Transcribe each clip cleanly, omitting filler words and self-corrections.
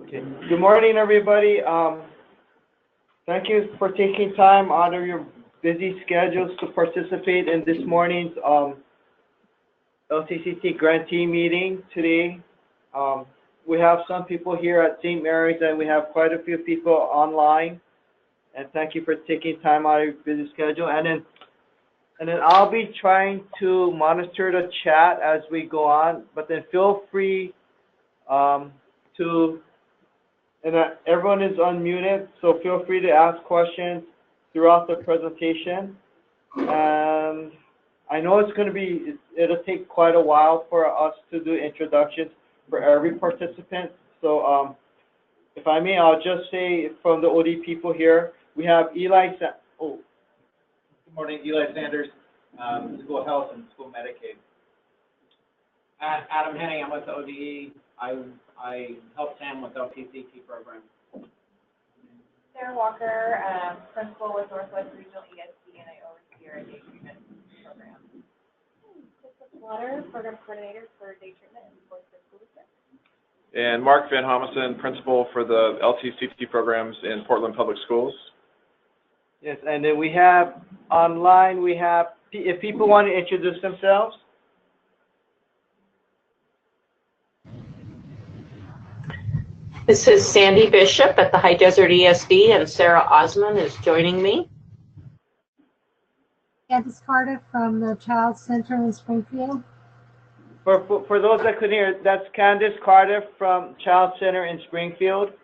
Okay. Good morning, everybody. Thank you for taking time out of your busy schedules to participate in this morning's LTCT grantee meeting today. We have some people here at St. Mary's, and we have quite a few people online. And thank you for taking time out of your busy schedule. And then I'll be trying to monitor the chat as we go on. But then feel free and everyone is unmuted, so feel free to ask questions throughout the presentation. And I know it'll take quite a while for us to do introductions for every participant. So if I may, I'll just say from the OD people here, we have Eli. Good morning, Eli Sanders, School Health and School Medicaid. Adam Henning, I'm with ODE. I help Sam with LTCT program. Sarah Walker, principal with Northwest Regional ESD, and I oversee our day treatment program. Krista Slaughter, program coordinator for day treatment and sports school district. And Mark Van Homesen, principal for the LTCT programs in Portland Public Schools. Yes, and then we have online, if people want to introduce themselves. This is Sandy Bishop at the High Desert ESD, and Sarah Osman is joining me. Candace Carter from the Child Center in Springfield. For those that couldn't hear, that's Candace Carter from Child Center in Springfield.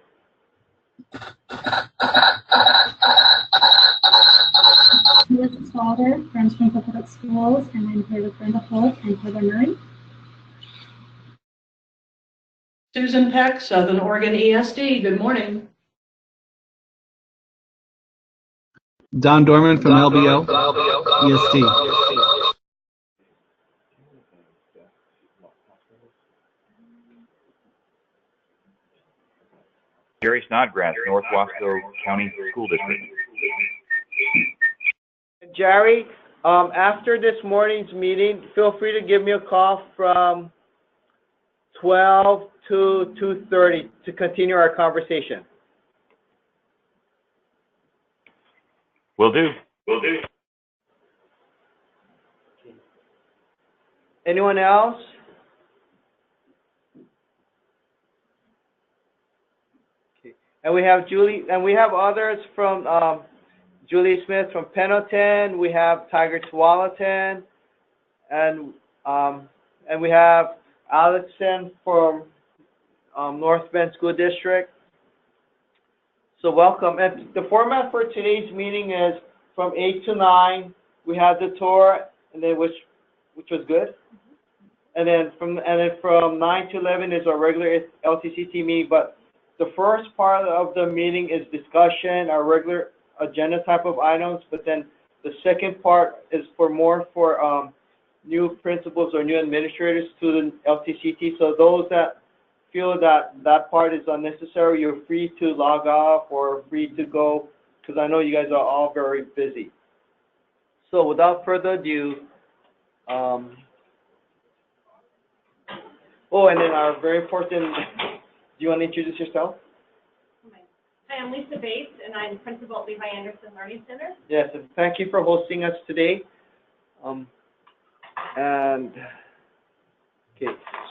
Melissa Slaughter from Springfield Public Schools, and I'm here with Brenda Holt and Heather Murray. Susan Peck, Southern Oregon ESD. Good morning. Don Dorman from LBO ESD. Jerry Snodgrass, North Wasco County School District. Jerry, after this morning's meeting, feel free to give me a call from 12 to 2:30 to continue our conversation. Will do. Anyone else? Okay. And we have Julie, and we have others from Julie Smith from Pendleton. We have Tiger Tualatin, and we have Allison from North Bend School District. So welcome. And the format for today's meeting is from 8 to 9. We have the tour, and then which was good. And then from 9 to 11 is our regular LTCT meeting. But the first part of the meeting is discussion, our regular agenda type of items. But then the second part is for new principals or new administrators to the LTCT. So those that feel that part is unnecessary, you're free to log off or free to go, because I know you guys are all very busy. So without further ado, and then our very important, do you want to introduce yourself? Hi, I'm Lisa Bates, and I'm principal at Levi Anderson Learning Center. Yes, and thank you for hosting us today. Okay,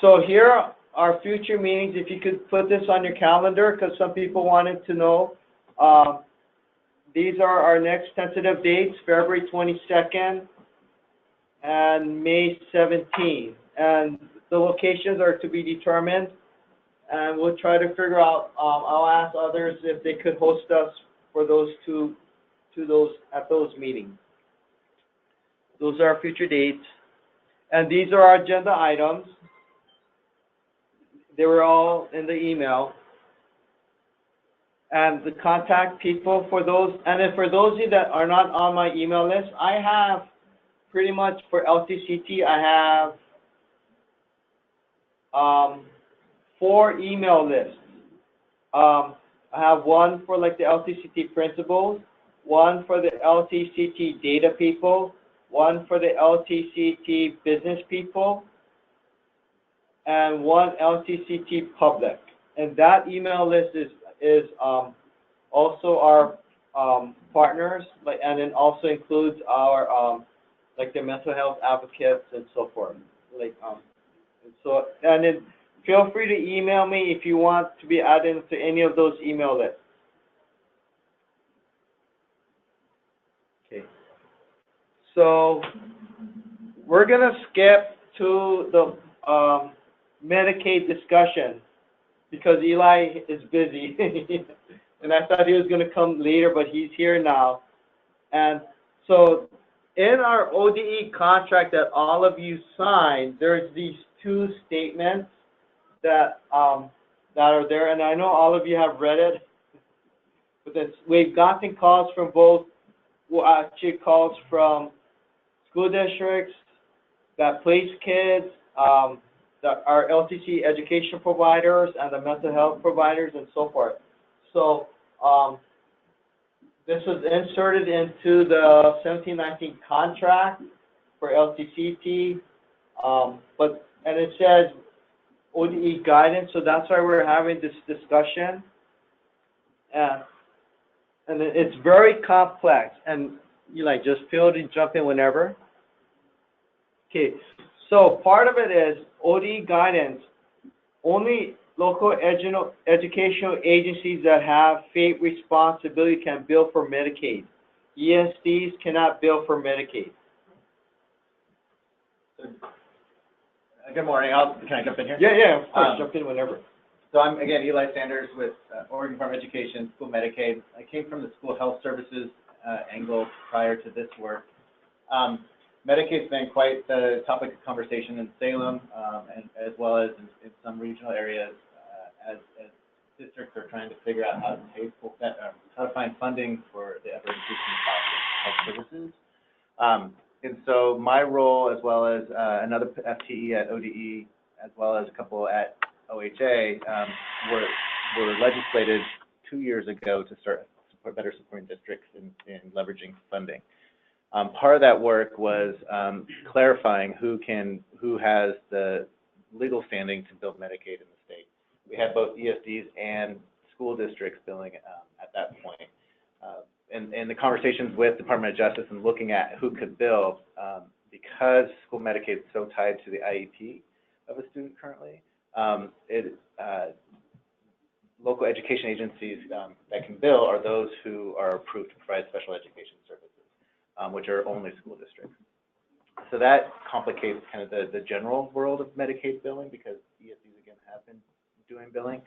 so here are future meetings. If you could put this on your calendar, because some people wanted to know. These are our next tentative dates: February 22nd and May 17th. And the locations are to be determined, and we'll try to figure out. I'll ask others if they could host us for those at those meetings. Those are our future dates. And these are our agenda items. They were all in the email. And the contact people for those, and then for those of you that are not on my email list, I have pretty much for LTCT, I have 4 email lists. I have one for like the LTCT principals, one for the LTCT data people, one for the LTCT business people, and one LTCT public. and that email list is also our partners, like, and it also includes our like the mental health advocates and so forth. Like and so, and then feel free to email me if you want to be added to any of those email lists. Okay. So we're gonna skip to the Medicaid discussion because Eli is busy, and I thought he was gonna come later, but he's here now. And so in our ODE contract that all of you signed, there's these two statements that are there, and I know all of you have read it. But we've gotten calls from both, actually calls from school districts that place kids, that are LTC education providers, and the mental health providers, and so forth. So this was inserted into the 1719 contract for LTCT, and it says ODE guidance, so that's why we're having this discussion. And it's very complex, and you like just feel to jump in whenever. Okay, so part of it is ODE guidance. Only local educational agencies that have state responsibility can bill for Medicaid. ESDs cannot bill for Medicaid. Good morning. Can I jump in here? Yeah, of course, jump in whenever. So I'm, again, Eli Sanders with Oregon Department of Education, School Medicaid. I came from the School Health Services angle prior to this work. Medicaid's been quite the topic of conversation in Salem, and as well as in some regional areas, as districts are trying to figure out how to pay for that, how to find funding for the ever-increasing cost of health services. And so my role, as well as another FTE at ODE, as well as a couple at OHA, were legislated 2 years ago to start better supporting districts in leveraging funding. Part of that work was clarifying who has the legal standing to bill Medicaid in the state. We had both ESDs and school districts billing at that point. And the conversations with Department of Justice and looking at who could bill, because school Medicaid is so tied to the IEP of a student currently, local education agencies that can bill are those who are approved to provide special education services, which are only school districts. So that complicates kind of the general world of Medicaid billing, because ESDs, again, have been doing billing.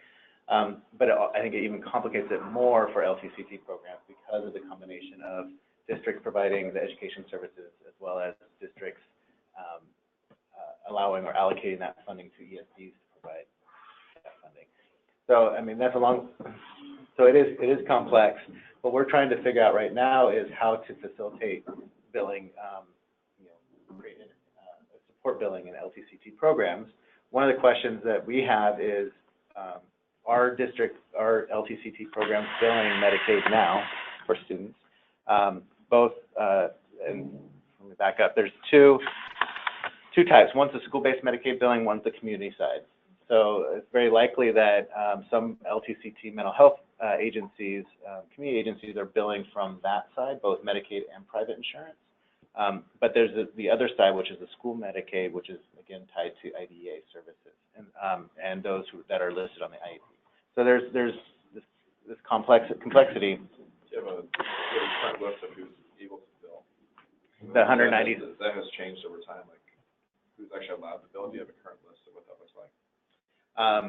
But I think it even complicates it more for LTCT programs because of the combination of districts providing the education services as well as districts allowing or allocating that funding to ESDs to provide that funding. So, I mean, that's so it is complex. What we're trying to figure out right now is how to facilitate billing, create support billing in LTCT programs. One of the questions that we have is, our LTCT programs billing Medicaid now for students? And let me back up. There's two types. One's the school-based Medicaid billing, one's the community side. So it's very likely that some LTCT mental health agencies, community agencies, are billing from that side, both Medicaid and private insurance. But there's the other side, which is the school Medicaid, which is, again, tied to IDEA services and those that are listed on the IEP. So there's this complexity. Do you have a current list of who's able to bill? The 190. That has changed over time. Like, who's actually allowed to bill? Do you have a current list of what that looks like?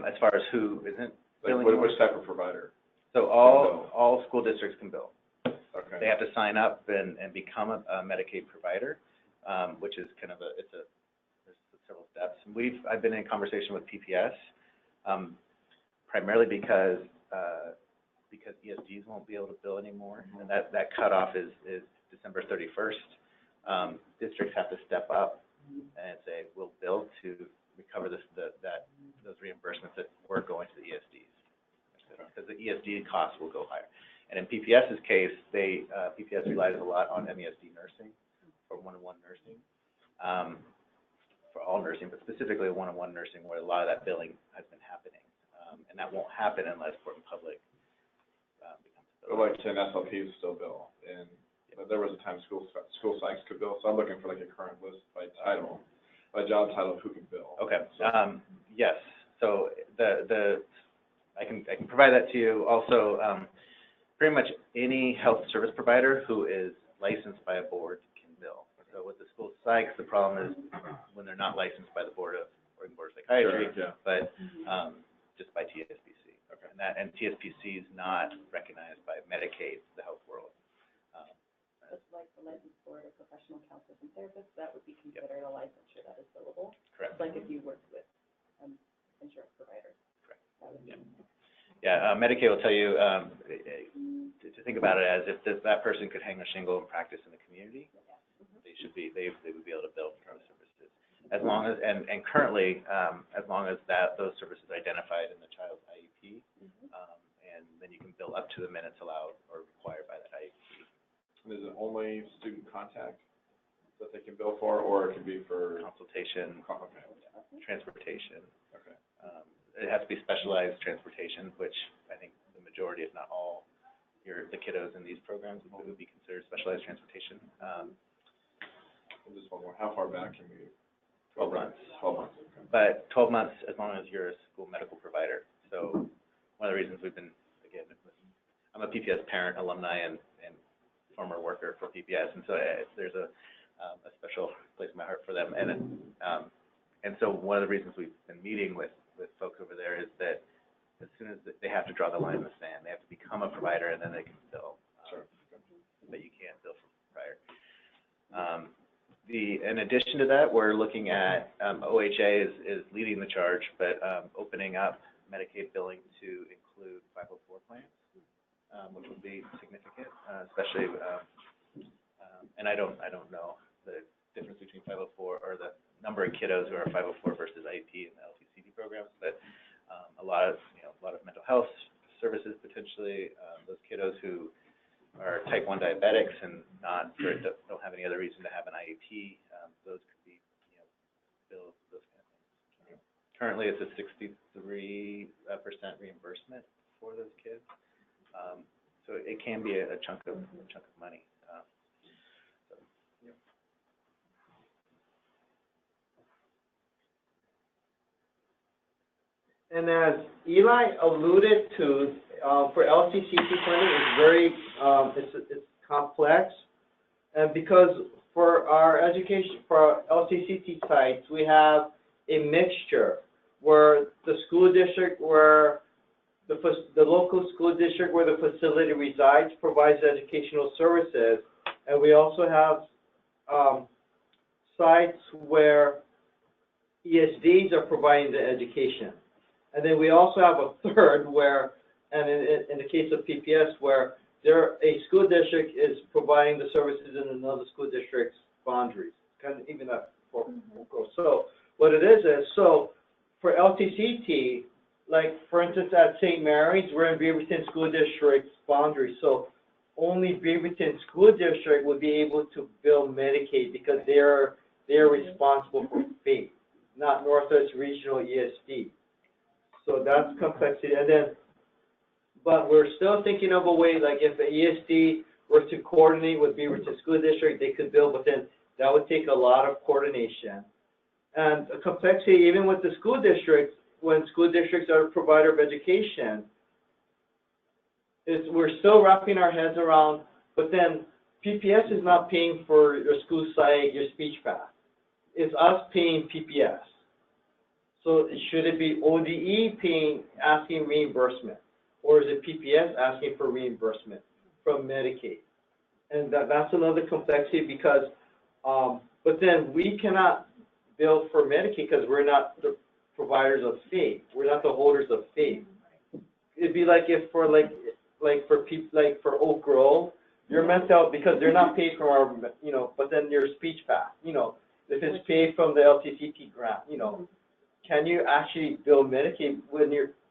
As far as who isn't billing? Like, which type of provider? So all school districts can bill. Okay. They have to sign up and become a Medicaid provider, which is kind of there's several steps. I've been in conversation with PPS, primarily because ESDs won't be able to bill anymore, and that cutoff is December 31st. Districts have to step up and say, we'll bill to recover those reimbursements that were going to the ESDs, because the ESD costs will go higher. And in PPS's case, PPS relies a lot on MESD nursing, for one-on-one nursing, for all nursing, but specifically one-on-one nursing, where a lot of that billing has been happening. And that won't happen unless Portland Public becomes a But bill. like 10 SLPs still bill, and but there was a time school psychs could bill, so I'm looking for like a current list by title, by job title of who can bill. Okay, yes, so I can provide that to you. Also, pretty much any health service provider who is licensed by a board can bill. So with the school psychs, the problem is when they're not licensed by the Board of Psychiatry, Sure, yeah. but just by TSPC. Okay. And TSPC is not recognized by Medicaid, the health world. Just like the license board of professional counselors and therapists, that would be considered a licensure that is billable. Correct. Like if you worked with insurance providers. Correct. That would be. Yeah, Medicaid will tell you to think about it as if that person could hang a shingle and practice in the community. They would be able to bill for those services. As long as, and currently, as long as those services are identified in the child's IEP, and then you can bill up to the minutes allowed or required by that IEP. And is it only student contact that they can bill for, or it can be for Consultation, okay. transportation. Okay. It has to be specialized transportation, which I think the majority, if not all, the kiddos in these programs would be considered specialized transportation. Just one more. How far back can we? 12 months. 12 months. Okay. But 12 months as long as you're a school medical provider. So one of the reasons we've been, again, I'm a PPS parent, alumni, and former worker for PPS, and so there's a special place in my heart for them. And so one of the reasons we've been meeting with folks over there is that as soon as they have to draw the line in the sand, they have to become a provider, and then they can bill. Sure. But you can't bill for prior. In addition to that, we're looking at OHA is leading the charge, but opening up Medicaid billing to include 504 plans, which would be significant, especially. And I don't know the difference between 504 or the number of kiddos who are 504 versus IEP and LTCT programs, but a lot of mental health services potentially. Those kiddos who are type 1 diabetics and don't have any other reason to have an IEP, those could be billed, those kind of things. Currently, it's a 63% reimbursement for those kids, so it can be a chunk of money. And as Eli alluded to, for LTCT funding, it's very it's complex, and because for our LTCT sites, we have a mixture where the school district, where the local school district where the facility resides provides educational services, and we also have sites where ESDs are providing the education. And then we also have a third where, and in the case of PPS, where a school district is providing the services in another school district's boundaries, kind of even that. So what it is so for LTCT, like for instance at St. Mary's, we're in Beaverton School District's boundary. So only Beaverton School District would be able to bill Medicaid because they're responsible for fee, not Northwest Regional ESD. So that's complexity. And then, but we're still thinking of a way, like if the ESD were to coordinate with Beaverton School District, they could bill, but then that would take a lot of coordination. And a complexity, even with the school districts, when school districts are a provider of education, we're still wrapping our heads around, but then PPS is not paying for your school site, your speech path. It's us paying PPS. So should it be ODE asking reimbursement, or is it PPS asking for reimbursement from Medicaid? And that's another complexity because, but then we cannot bill for Medicaid because we're not the providers of fee. We're not the holders of fee. It'd be like if for for Oak Grove, you're meant out because they're not paid from our, but then your speech path, if it's paid from the LTCT grant, can you actually bill Medicaid when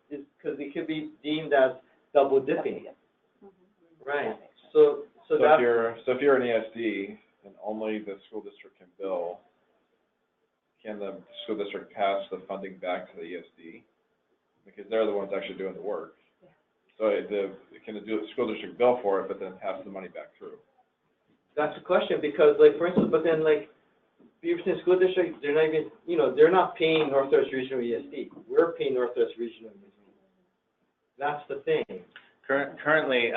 because it could be deemed as double dipping, right? So if you're an ESD and only the school district can bill, can the school district pass the funding back to the ESD? Because they're the ones actually doing the work. So can the school district bill for it, but then pass the money back through? That's the question, because like, for instance, but then like, Beaverton School District, they're not even, they're not paying Northwest Regional ESD. We're paying Northwest Regional ESD. That's the thing. Currently,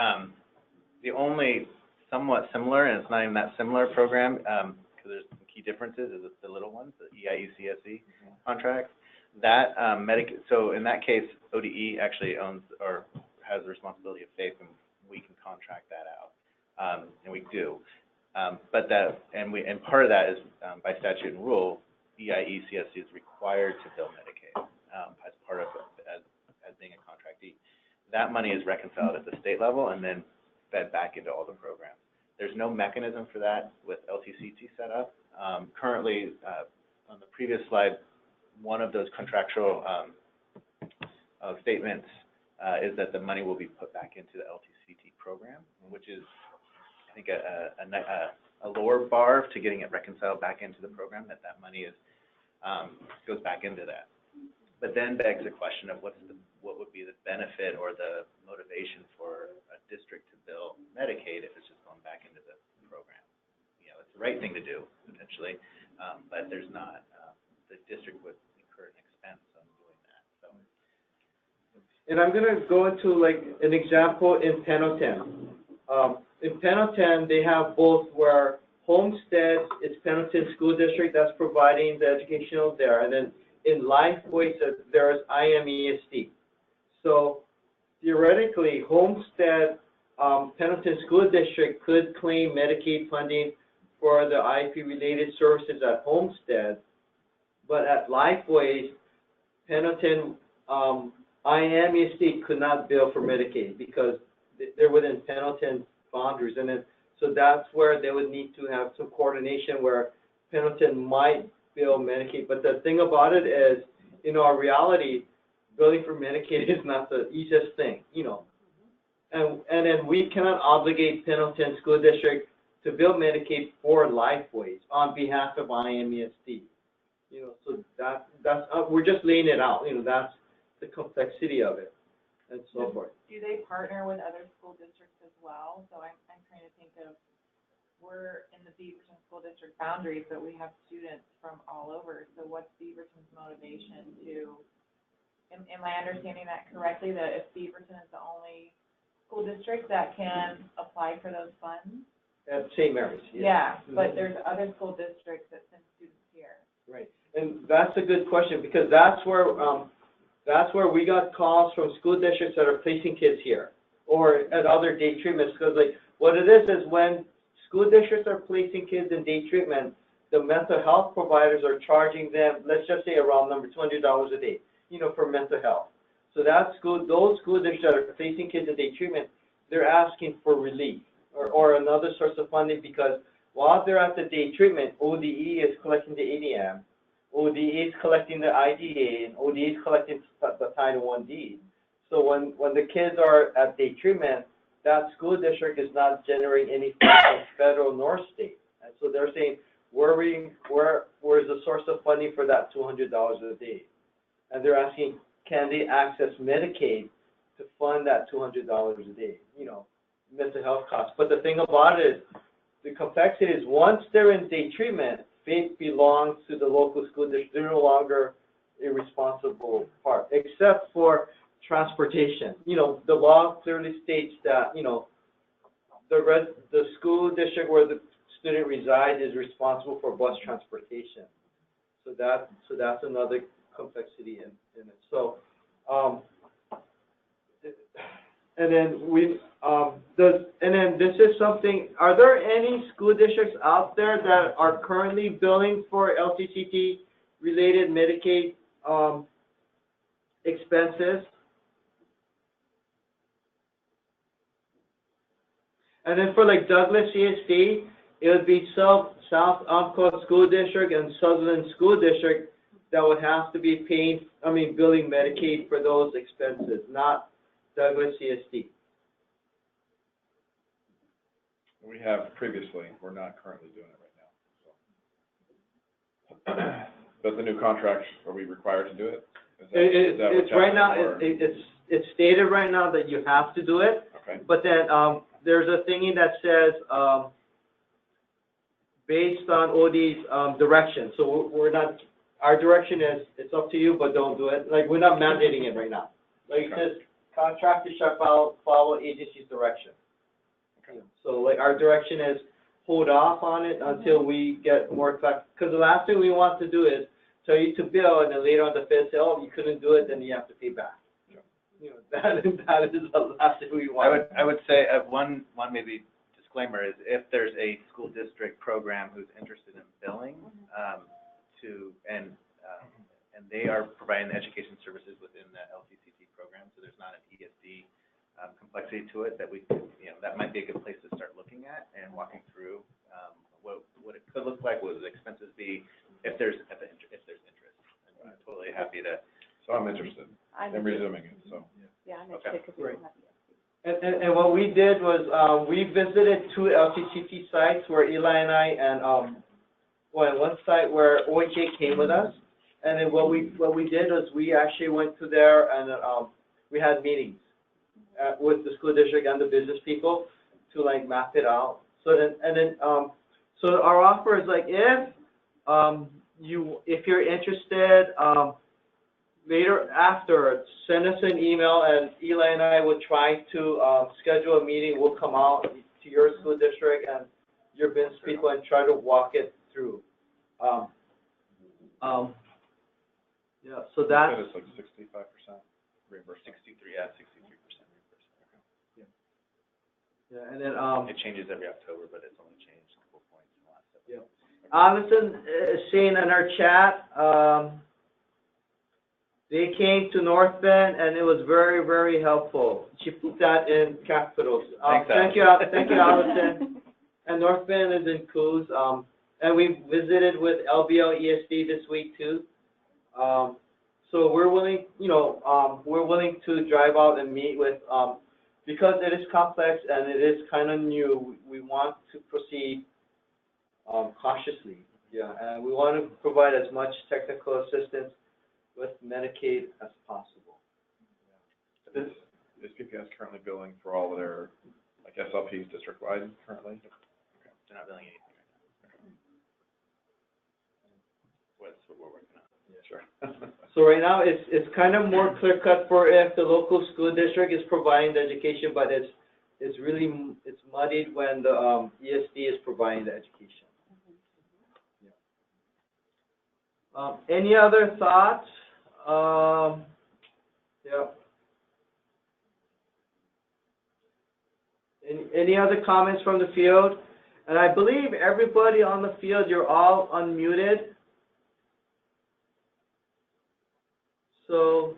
the only somewhat similar, and it's not even that similar program, because there's some key differences, is the little ones, the EIECSE contracts. That so in that case, ODE actually owns or has the responsibility of FAPE, and we can contract that out, and we do. But part of that is by statute and rule, EIECSE is required to bill Medicaid as part of as being a contractee. That money is reconciled at the state level and then fed back into all the programs. There's no mechanism for that with LTCT set up. Currently, on the previous slide, one of those contractual statements is that the money will be put back into the LTCT program, which is, I think, a lower bar to getting it reconciled back into the program, that money is goes back into that. But then begs the question of what would be the benefit or the motivation for a district to bill Medicaid if it's just going back into the program. It's the right thing to do, potentially, but there's not, the district would incur an expense on doing that. So. And I'm going to go into like an example in Pendleton. In Pendleton, they have both where Homestead, it's Pendleton School District that's providing the educational there, and then in Lifeway, there's IMESD. So theoretically, Homestead, Pendleton School District could claim Medicaid funding for the IEP-related services at Homestead, but at Lifeway, Pendleton IMESD could not bill for Medicaid because they're within Pendleton boundaries, and then so that's where they would need to have some coordination where Pendleton might bill Medicaid. But the thing about it is, in our reality, billing for Medicaid is not the easiest thing, and then we cannot obligate Pendleton School District to bill Medicaid for Lifeways on behalf of IMESD. So that's we're just laying it out. That's the complexity of it, and so forth. Do they partner with other school districts as well? So I'm trying to think of, we're in the Beaverton School District boundaries, but we have students from all over. So what's Beaverton's motivation to, am I understanding that correctly, that if Beaverton is the only school district that can apply for those funds? At St. Mary's. Yeah, but there's other school districts that send students here. Right, and that's a good question, because that's where we got calls from school districts that are placing kids here or at other day treatments, because like what it is when school districts are placing kids in day treatment, the mental health providers are charging them, let's just say around number $200 a day, for mental health. So those school districts that are placing kids in day treatment, they're asking for relief or another source of funding, because while they're at the day treatment, ODE is collecting the ADM, ODE is collecting the IDA, and ODE is collecting the Title I deed. So when the kids are at day treatment, that school district is not generating any funds from federal nor state. And so they're saying, where is the source of funding for that $200 a day? And they're asking, can they access Medicaid to fund that $200 a day, mental health costs. But the thing about it is, the complexity is once they're in day treatment, FAPE belongs to the local school district. They're no longer a responsible part, except for transportation. The law clearly states that, the school district where the student resides is responsible for bus transportation. So that's another complexity in it. So, and then this is something, are there any school districts out there that are currently billing for LTCT related Medicaid expenses? And then for like Douglas CSD, it would be South Umpqua School District and Sutherland School District that would have to be billing Medicaid for those expenses, not Douglas CSD. We have previously. We're not currently doing it right now. So. But the new contract, are we required to do it? Is that It's what's right now, happening, or- it's stated right now that you have to do it, Okay, but then, there's a thingy that says, based on OD's, direction, so we're not, our direction is, it's up to you, but don't do it, like, we're not mandating it right now. Like it says, contractors shall follow agency's direction. okay. So like, our direction is hold off on it until we get more, because the last thing we want to do is tell you to bill, and then later on the Fed say, oh, you couldn't do it, then you have to pay back. Yeah. You know, that is the last thing we want. I would say, one maybe disclaimer is if there's a school district program who's interested in billing, and they are providing the education services within the LTCT program, so there's not an ESD complexity to it, that that might be a good place to start looking at and walking through what it could look like, what would the expenses be, if there's interest. And I'm totally happy to. So I'm interested in resuming it, so. Yeah, I'm interested because we don't have ESD. And what we did was, we visited 2 LTCT sites where Eli and I, and, one site where OHA came with us, and then what we did was we actually went to there and, we had meetings, with the school district and the business people to like map it out. So then, so our offer is like, if you're interested, later after, send us an email, and Eli and I will try to schedule a meeting. We'll come out to your school district and your business people and try to walk it through. Yeah, so that's. It's like 65% reimbursed. 63, yeah, 63% reimbursement. Yeah, and then It changes every October, but it's only changed a couple points in the last 7 years. Allison is saying in our chat, they came to North Bend and it was very, very helpful. She put that in capitals. Thanks, thank you, Allison. And North Bend is in Coos. And we visited with LBL ESD this week too. So we're willing, we're willing to drive out and meet with, because it is complex and it is kind of new, we want to proceed cautiously. Yeah, and we want to provide as much technical assistance with Medicaid as possible. Is PPS currently billing for all of their, like, SLPs district-wide currently? Okay. They're not billing anything right now. That's what we're working on. Yeah, sure. So right now, it's kind of more clear-cut for if the local school district is providing the education, but it's really, it's muddied when the ESD is providing the education. Yeah. Any other thoughts? Yeah. Any other comments from the field? And I believe everybody on the field, you're all unmuted. So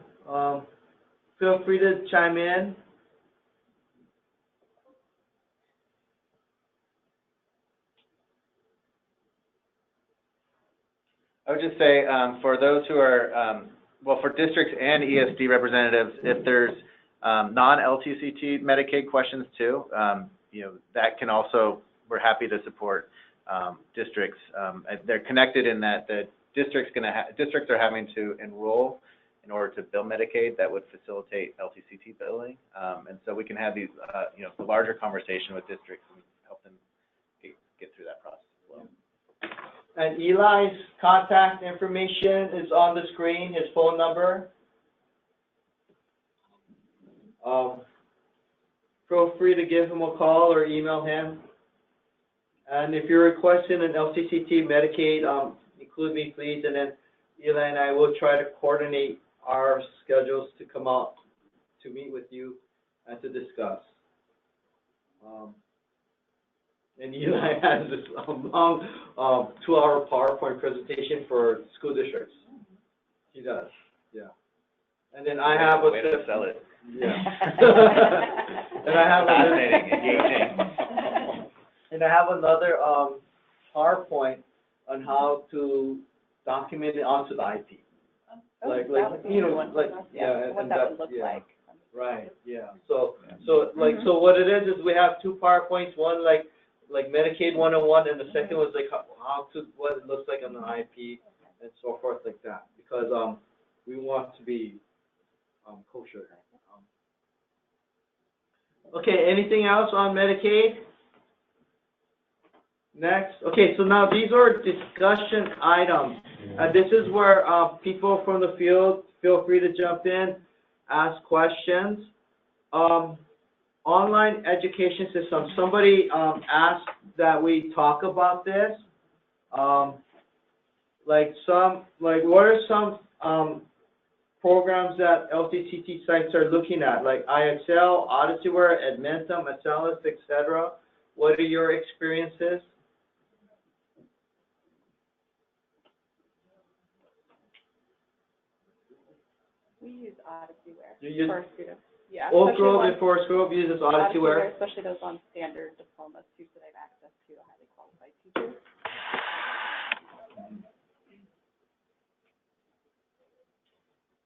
feel free to chime in. I would just say, for those who are, for districts and ESD representatives, if there's non-LTCT Medicaid questions too, that can also, we're happy to support districts. They're connected in that the districts are having to enroll in order to bill Medicaid. That would facilitate LTCT billing, and so we can have these, the larger conversation with districts and help them get through that process as well. And Eli's contact information is on the screen, his phone number. Feel free to give him a call or email him. And if you're requesting an LTCT Medicaid, include me please, and then Eli and I will try to coordinate our schedules to come out to meet with you and to discuss. And Eli has this long 2-hour PowerPoint presentation for school districts. He does, yeah. And then I have a... Way to sell it. Yeah. And I have fascinating, engaging. And I have another PowerPoint on how to document it onto the IP. Like yeah, what that would look like. Right, yeah. So what it is we have 2 PowerPoints, one like Medicaid 101, and the second was like what it looks like on the IP and so forth like that. Because we want to be kosher. Okay, anything else on Medicaid? Next, okay, so now these are discussion items. This is where people from the field feel free to jump in, ask questions. Online education system. Somebody asked that we talk about this. What are some programs that LTCT sites are looking at, like IXL, OdysseyWare, Edmentum, Acellus, etc.? What are your experiences? We use OdysseyWare You use for our students. Yeah. Oak especially Grove ones- and Forest Grove uses OdysseyWare. Especially those on standard diplomas too, so they have access to a highly qualified teacher.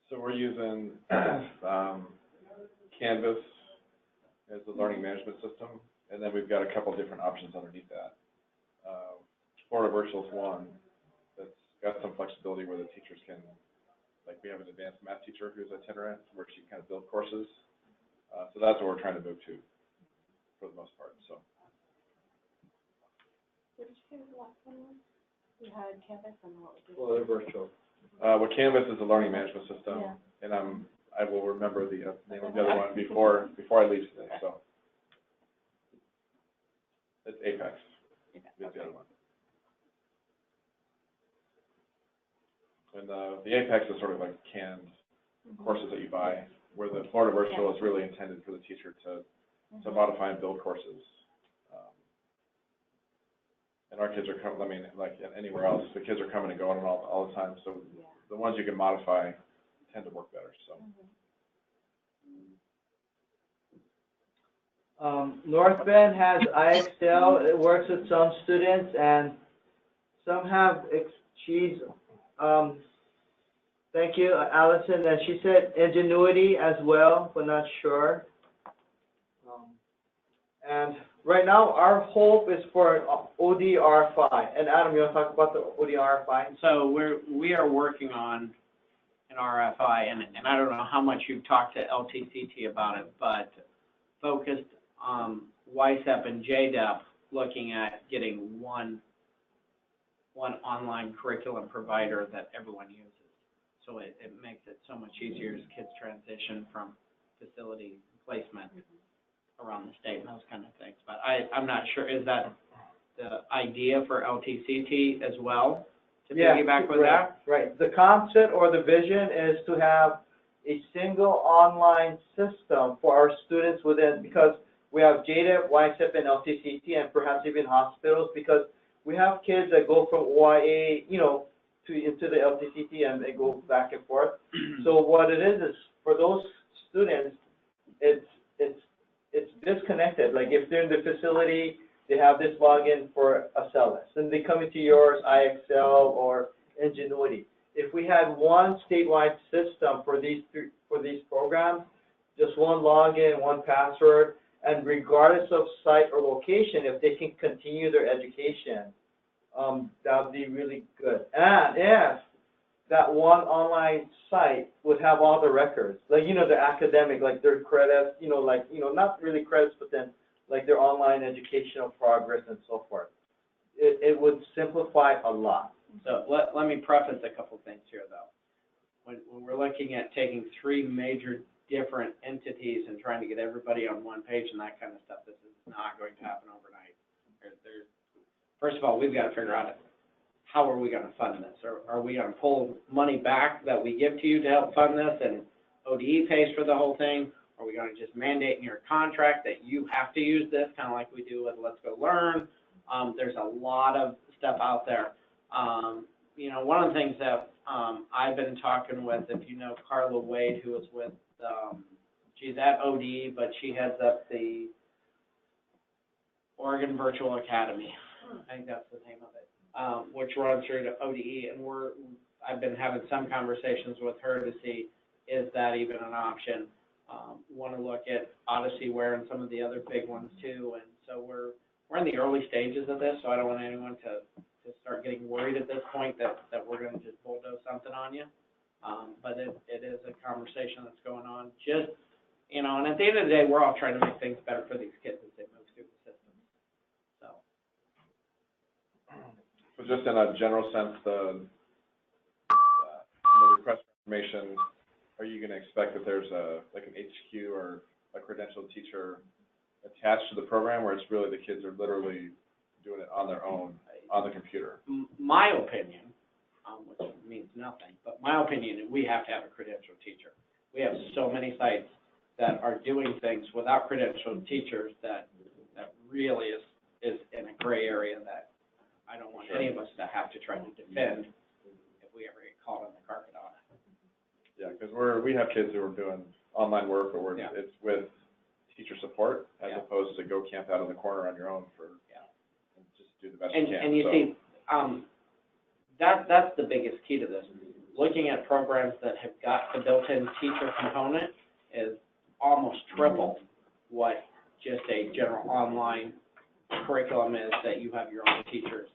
So we're using Canvas as the learning management system, and then we've got a couple different options underneath that. Florida Virtual is one that's got some flexibility where the teachers can, like we have an advanced math teacher who's itinerant, where she can kind of build courses. So that's what we're trying to move to for the most part. So. What did you say was the last one was? We had Canvas and what was it? Florida Virtual. Well, Canvas is a learning management system, Yeah. and I will remember the name of the other one before I leave today. So it's Apex. Is the other one. And the Apex is sort of like canned courses that you buy, where the Florida Virtual is really intended for the teacher to modify and build courses. And our kids are coming, I mean, like anywhere else, the kids are coming and going all the time. So the ones you can modify tend to work better. So. North Bend has IXL. It works with some students, and some have thank you, Allison. And she said Ingenuity as well, but not sure. And right now, our hope is for ODR5. And Adam, you want to talk about the ODR5? So we are working on an RFI, and I don't know how much you've talked to LTCT about it, but focused on YSEP and JDEP, looking at getting one online curriculum provider that everyone uses. So it makes it so much easier as kids transition from facility placement around the state and those kind of things. But I'm not sure, is that the idea for LTCT as well? To piggyback with that? Right. The concept or the vision is to have a single online system for our students within, because we have JDEP, YSEP, and LTCT, and perhaps even hospitals, because we have kids that go from OIA, into the LTCT, and they go back and forth. So what it is for those students, it's disconnected. Like if they're in the facility, they have this login for Acellus, then they come into yours, IXL or Ingenuity. If we had one statewide system for these programs, just one login, one password, and regardless of site or location, if they can continue their education, that would be really good. And if that one online site would have all the records, like, the academic, like their credits, not really credits, but then like their online educational progress and so forth. It would simplify a lot. So let me preface a couple things here, though. When we're looking at taking three major different entities and trying to get everybody on one page and that kind of stuff, this is not going to happen overnight. First of all, we've got to figure out how are we going to fund this? Are we going to pull money back that we give to you to help fund this and ODE pays for the whole thing? Are we going to just mandate in your contract that you have to use this, kind of like we do with Let's Go Learn? There's a lot of stuff out there. One of the things that I've been talking with, if you know Carla Wade, who is with, she's at ODE, but she heads up the Oregon Virtual Academy. I think that's the name of it, which runs through to ODE. And I've been having some conversations with her to see, is that even an option? Want to look at OdysseyWare and some of the other big ones too. And so we're in the early stages of this, so I don't want anyone to start getting worried at this point that we're going to just bulldoze something on you. But it is a conversation that's going on. Just, you know, and at the end of the day, we're all trying to make things better for these kids as they move through the system. So just in a general sense, the request for information, are you going to expect that there's like an HQ or a credentialed teacher attached to the program, or it's really the kids are literally doing it on their own on the computer? My opinion, which means nothing, but my opinion, we have to have a credentialed teacher. We have so many sites that are doing things without credentialed teachers that really is in a gray area that I don't want any of us to have to try to defend if we ever get caught on the carpet on it. Yeah, because we have kids who are doing online work, but it's with teacher support as opposed to go camp out in the corner on your own and just do the best you can. And you see, that's the biggest key to this. Looking at programs that have got the built-in teacher component is almost triple what just a general online curriculum is, that you have your own teachers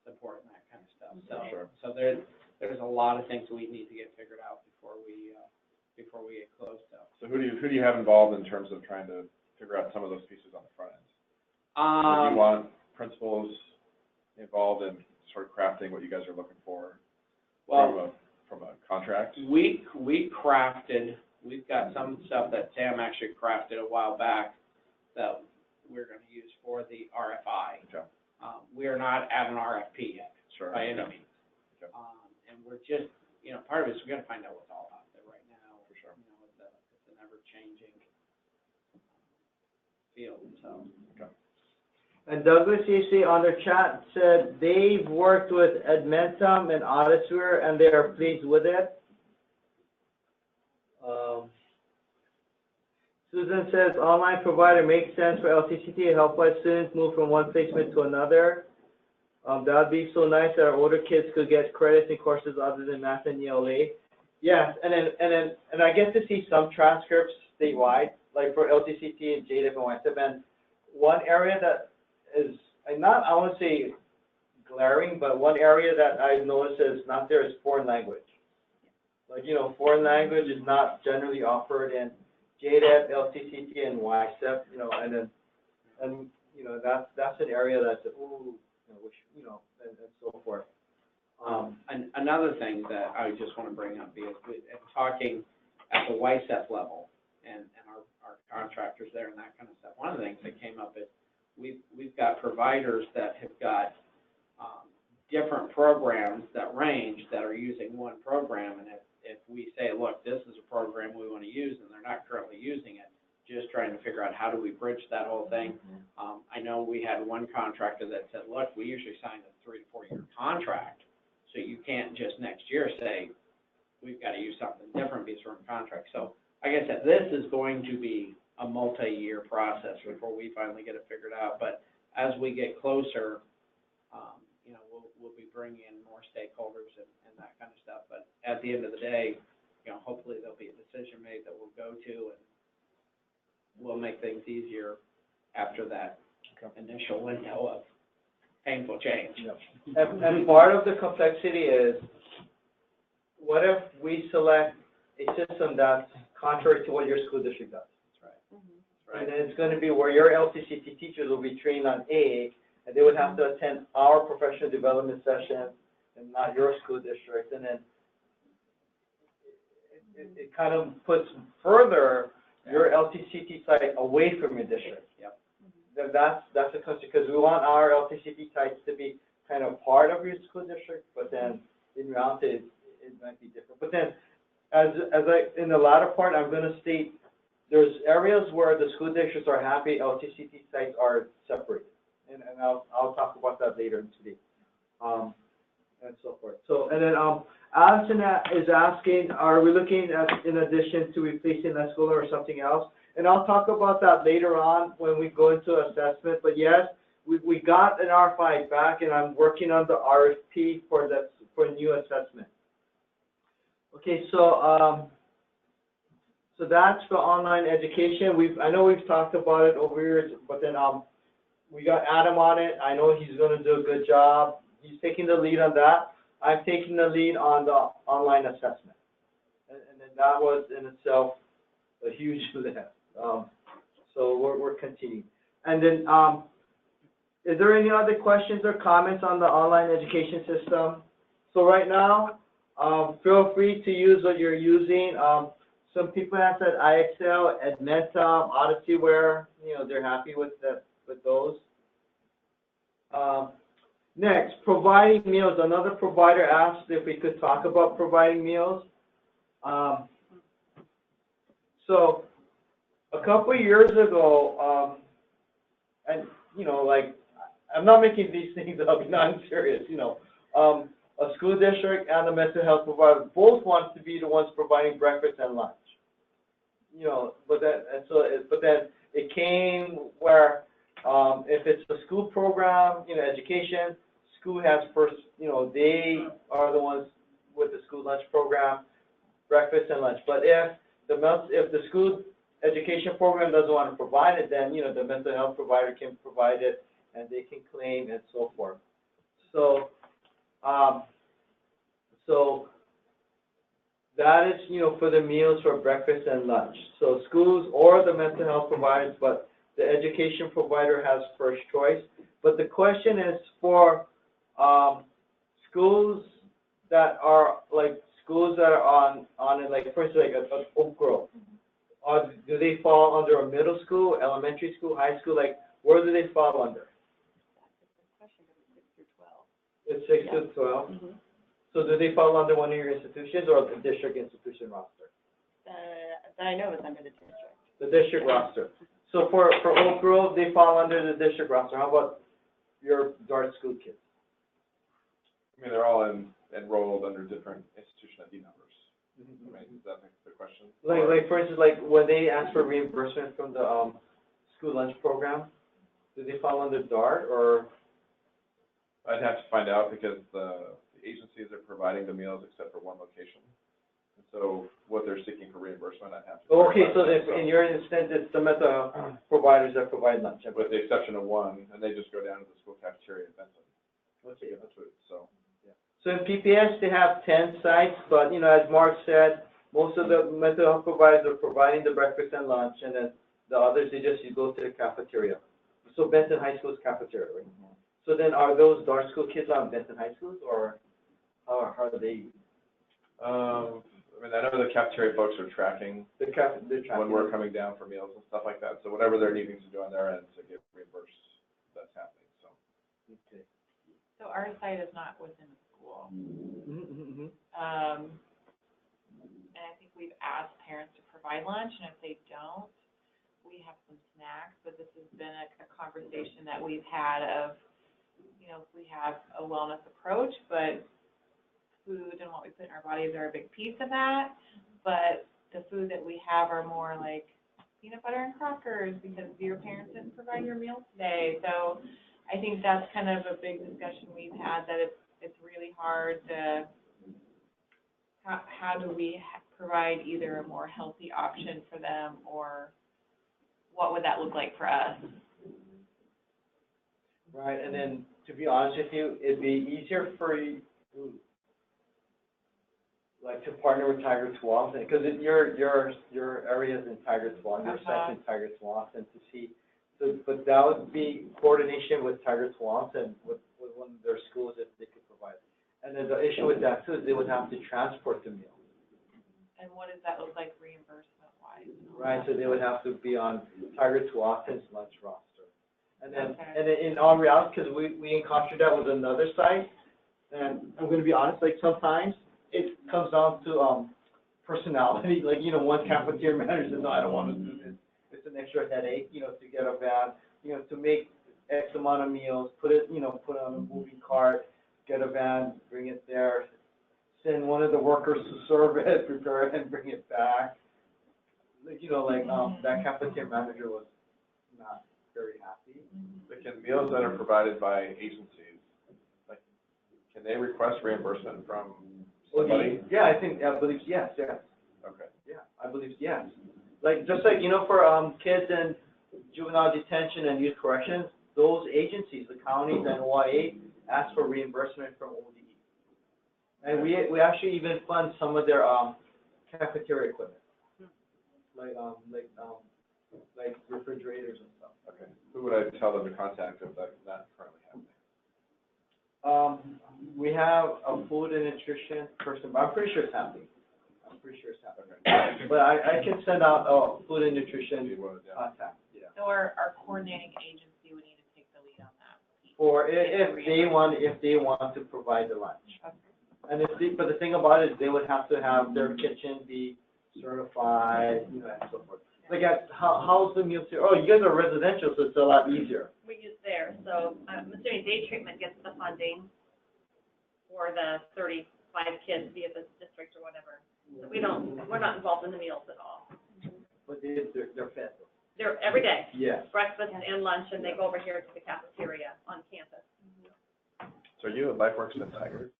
support and that kind of stuff. So there's a lot of things we need to get figured out before we get close to. So who do you have involved in terms of trying to figure out some of those pieces on the front end? Do you want principals involved in sort of crafting what you guys are looking for from a contract? We've got some stuff that Sam actually crafted a while back that we're going to use for the RFI. Okay. We are not at an RFP yet by any means. Okay. And we're just, you know, part of it is we're going to find out what's all out there right now. For sure. You know, it's an ever-changing field. So. Okay. And Douglas, you see on the chat, said they've worked with Edmentum and Autosphere and they are pleased with it. Susan says online provider makes sense for LTCT to help our students move from one placement to another. That would be so nice that our older kids could get credits in courses other than math and ELA. Yes, and I get to see some transcripts statewide, like for LTCT and JDIP and YSF. And one area that is I won't say glaring, but one area that I've noticed is not there is foreign language. Like, you know, foreign language is not generally offered in JDIP, LTCT, and YSF, you know, and you know, that's an area that's, ooh, you know, and so forth. Another thing that I just want to bring up is talking at the YSF level and our contractors there and that kind of stuff. One of the things that came up is we've got providers that have got different programs that range that are using one program, and if we say, look, this is a program we want to use and they're not currently using it, just trying to figure out how do we bridge that whole thing. I know we had one contractor that said, look, we usually sign a 3 to 4 year contract, so you can't just next year say we've got to use something different because we're in contract. So like I said, this is going to be a multi-year process before we finally get it figured out. But as we get closer, you know, we'll be bringing in more stakeholders and that kind of stuff. But at the end of the day, you know, hopefully there'll be a decision made that we'll go to, and we'll make things easier after that initial window of painful change. Yep. And part of the complexity is, what if we select a system that's contrary to what your school district does? That's right. And then it's going to be where your LTCT teachers will be trained on A, and they would have to attend our professional development session and not your school district. And then it kind of puts further your LTCT site away from your district. Yep. That's a question, because we want our LTCT sites to be kind of part of your school district, but then in reality it might be different. But then in the latter part, I'm going to state there's areas where the school districts are happy LTCT sites are separated, and I'll talk about that later today, and so forth. So, and then Allison is asking, are we looking at, in addition to replacing that school or something else? And I'll talk about that later on when we go into assessment. But yes, we got an RFI back, and I'm working on the RFP for new assessment. Okay, so so that's for online education. I know we've talked about it over here, but then we got Adam on it. I know he's going to do a good job. He's taking the lead on that. I'm taking the lead on the online assessment. And then that was in itself a huge lift. So we're continuing. And then, is there any other questions or comments on the online education system? So right now, feel free to use what you're using. Some people have said IXL, Edmentum, OdysseyWare. They're happy with those. Next, providing meals. Another provider asked if we could talk about providing meals. So a couple of years ago, and like, I'm not making these things up, no, I'm serious, a school district and a mental health provider both want to be the ones providing breakfast and lunch. But then it came where if it's a school program, education, school has first, they are the ones with the school lunch program, breakfast and lunch. But if the school education program doesn't want to provide it, then the mental health provider can provide it, and they can claim and so forth. So that is for the meals for breakfast and lunch. So schools or the mental health providers, but the education provider has first choice. But the question is for schools that are on it, like for instance, like Oak Grove. Do they fall under a middle school, elementary school, high school? Like, where do they fall under? It's 6 to 12. Mm-hmm. So do they fall under one of your institutions or the district institution roster? That I know is under the district. The district roster. So for Oak Grove, they fall under the district roster. How about your Dart school kids? I mean, they're all enrolled under different institution ID numbers. Mm-hmm. I mean, is that the question? Like for instance, like when they ask for reimbursement from the school lunch program, do they fall under DART or? I'd have to find out because the agencies are providing the meals except for one location. And so what they're seeking for reimbursement, I'd have to. Okay, so if in your instance, it's the mental providers that provide lunch. With the exception of one, and they just go down to the school cafeteria at Benson. Okay. That's what, so. So in PPS, they have 10 sites, but, as Mark said, most of the mental health providers are providing the breakfast and lunch, and then the others, you go to the cafeteria. So Benton High School's cafeteria, right? Mm-hmm. So then are those Dart School kids on Benton High Schools, or how are they? I mean, I know the cafeteria folks are tracking they're tracking when we're coming down for meals and stuff like that. So whatever they're needing to do on their end to get reimbursed, that's happening, so. Okay. So our site is not within the school. Mm-hmm. And I think we've asked parents to provide lunch, and if they don't, we have some snacks. But this has been a conversation that we've had of, we have a wellness approach, but food and what we put in our bodies are a big piece of that. But the food that we have are more like peanut butter and crackers because your parents didn't provide your meal today. So I think that's kind of a big discussion we've had, that it's really hard to, how do we provide either a more healthy option for them, or what would that look like for us? Right, and then to be honest with you, it'd be easier for you, like, to partner with Tiger Swamp, because your area is in Tiger Swamp, your site's in Tiger Swamp, and to see. So, but that would be coordination with Tiger Swamp and with one of their schools if they could provide it. And then the issue with that too is they would have to transport the meal. And what does that look like reimbursement-wise? Right, so they would have to be on Tiger Swamp's lunch roster. And then, Okay. and then in all reality, because we encountered that with another site, and I'm going to be honest, like sometimes it comes down to personality. Like, one cafeteria manager says, no, I don't want to do this. It's an extra headache, to get a van, to make X amount of meals, put it on a moving cart, get a van, bring it there, send one of the workers to serve it, prepare it, and bring it back. Like, that cafeteria manager was not very happy. But can meals that are provided by agencies, like, can they request reimbursement from somebody? Yeah, I believe yes. Okay. Yeah, I believe yes. Like, just like, for kids in juvenile detention and youth corrections, those agencies, the counties and OIA, ask for reimbursement from ODE. And we actually even fund some of their cafeteria equipment, like refrigerators and stuff. Okay. Who would I tell them to contact if that's not currently happening? We have a food and nutrition person, but I'm pretty sure it's happening. Okay. But I can send out a food and nutrition You would, yeah. contact, yeah. So our coordinating agency would need to take the lead on that. For if they want to provide the lunch. And but the thing about it is they would have to have their kitchen be certified, and so forth. Like, how's the meal? Oh, you guys are residential, so it's a lot easier. We use theirs, so I'm assuming day treatment gets the funding for the 35 kids via the district or whatever. So we're not involved in the meals at all. But they're fed. They're every day, Yes. breakfast and lunch, and they go over here to the cafeteria on campus. So are you at LifeWorks in Tigard?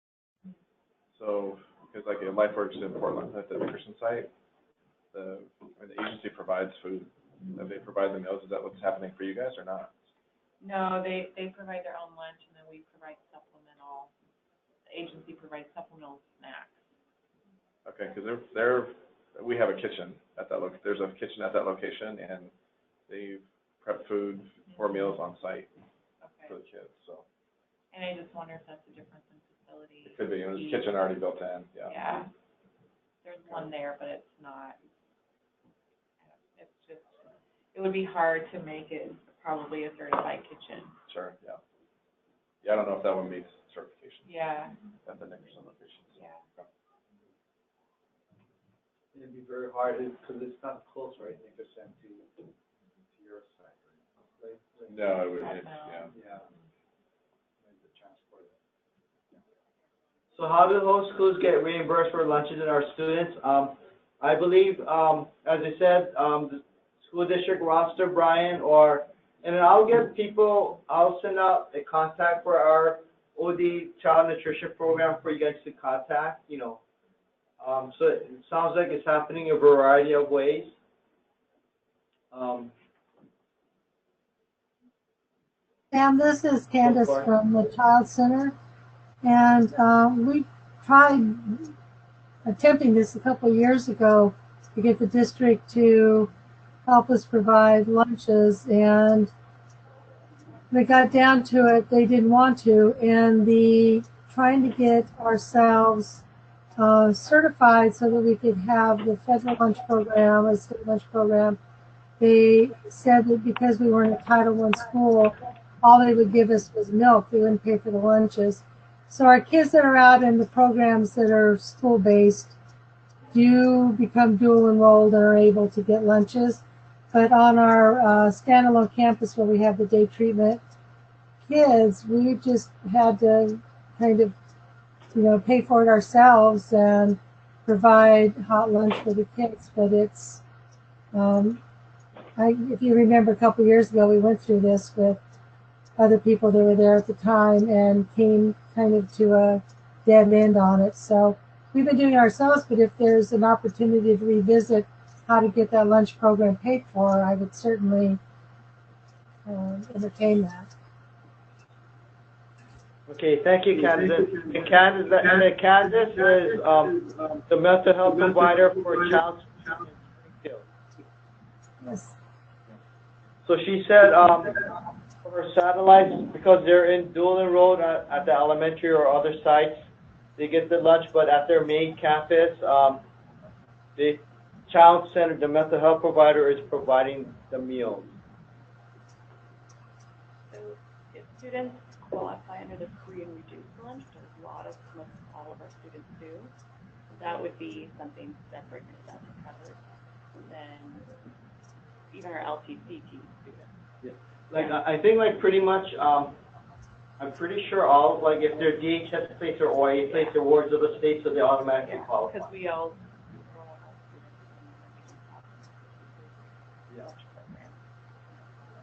So, because like LifeWorks in Portland at the Nickerson site, the agency provides food. And they provide the meals. Is that what's happening for you guys or not? No, they provide their own lunch, and then we provide supplemental, the agency provides supplemental snacks. Okay, because we have a kitchen at that there's a kitchen at that location, and they prep food for meals on site for the kids. So. And I just wonder if that's a difference in facility. It could be. There's a kitchen already built in. Yeah. Yeah. There's one there, but it's not. It's just. It would be hard to make it probably a certified kitchen. Sure. Yeah. Yeah, I don't know if that one meets certification. Yeah. At the Nickerson location. So. Yeah. Okay. It'd be very hard because it's not close, right? Nickerson to your side, right? No, it would. Yeah. Yeah. So how do those schools get reimbursed for lunches in our students? I believe, as I said, the school district roster, Brian, and then I'll send out a contact for our OD child nutrition program for you guys to contact, So it sounds like it's happening a variety of ways. And this is Candace from the Child Center. And we tried attempting this a couple of years ago to get the district to help us provide lunches. And we got down to it, they didn't want to. And trying to get ourselves certified so that we could have the federal lunch program, a state lunch program, they said that because we weren't a Title I school, all they would give us was milk. They wouldn't pay for the lunches. So our kids that are out in the programs that are school-based do become dual enrolled and are able to get lunches. But on our standalone campus where we have the day treatment kids, we just had to kind of, pay for it ourselves and provide hot lunch for the kids. But it's, if you remember a couple of years ago, we went through this with other people that were there at the time and came kind of to a dead end on it. So we've been doing it ourselves, but if there's an opportunity to revisit how to get that lunch program paid for, I would certainly entertain that. Okay, thank you, Candace. And Candace is the mental health provider for child. Yes. So she said for her satellites, because they're in dual enrolled at the elementary or other sites, they get the lunch, but at their main campus, the child center, the mental health provider, is providing the meals. So if students qualify under the free and reduced lunch, which most all of our students do, that would be something separate because that's covered than even our LTCT students. Yeah. Like I think pretty much, I'm pretty sure all, if they're DHS place or OIA place, they're wards of the state, so they automatically qualify. Because we all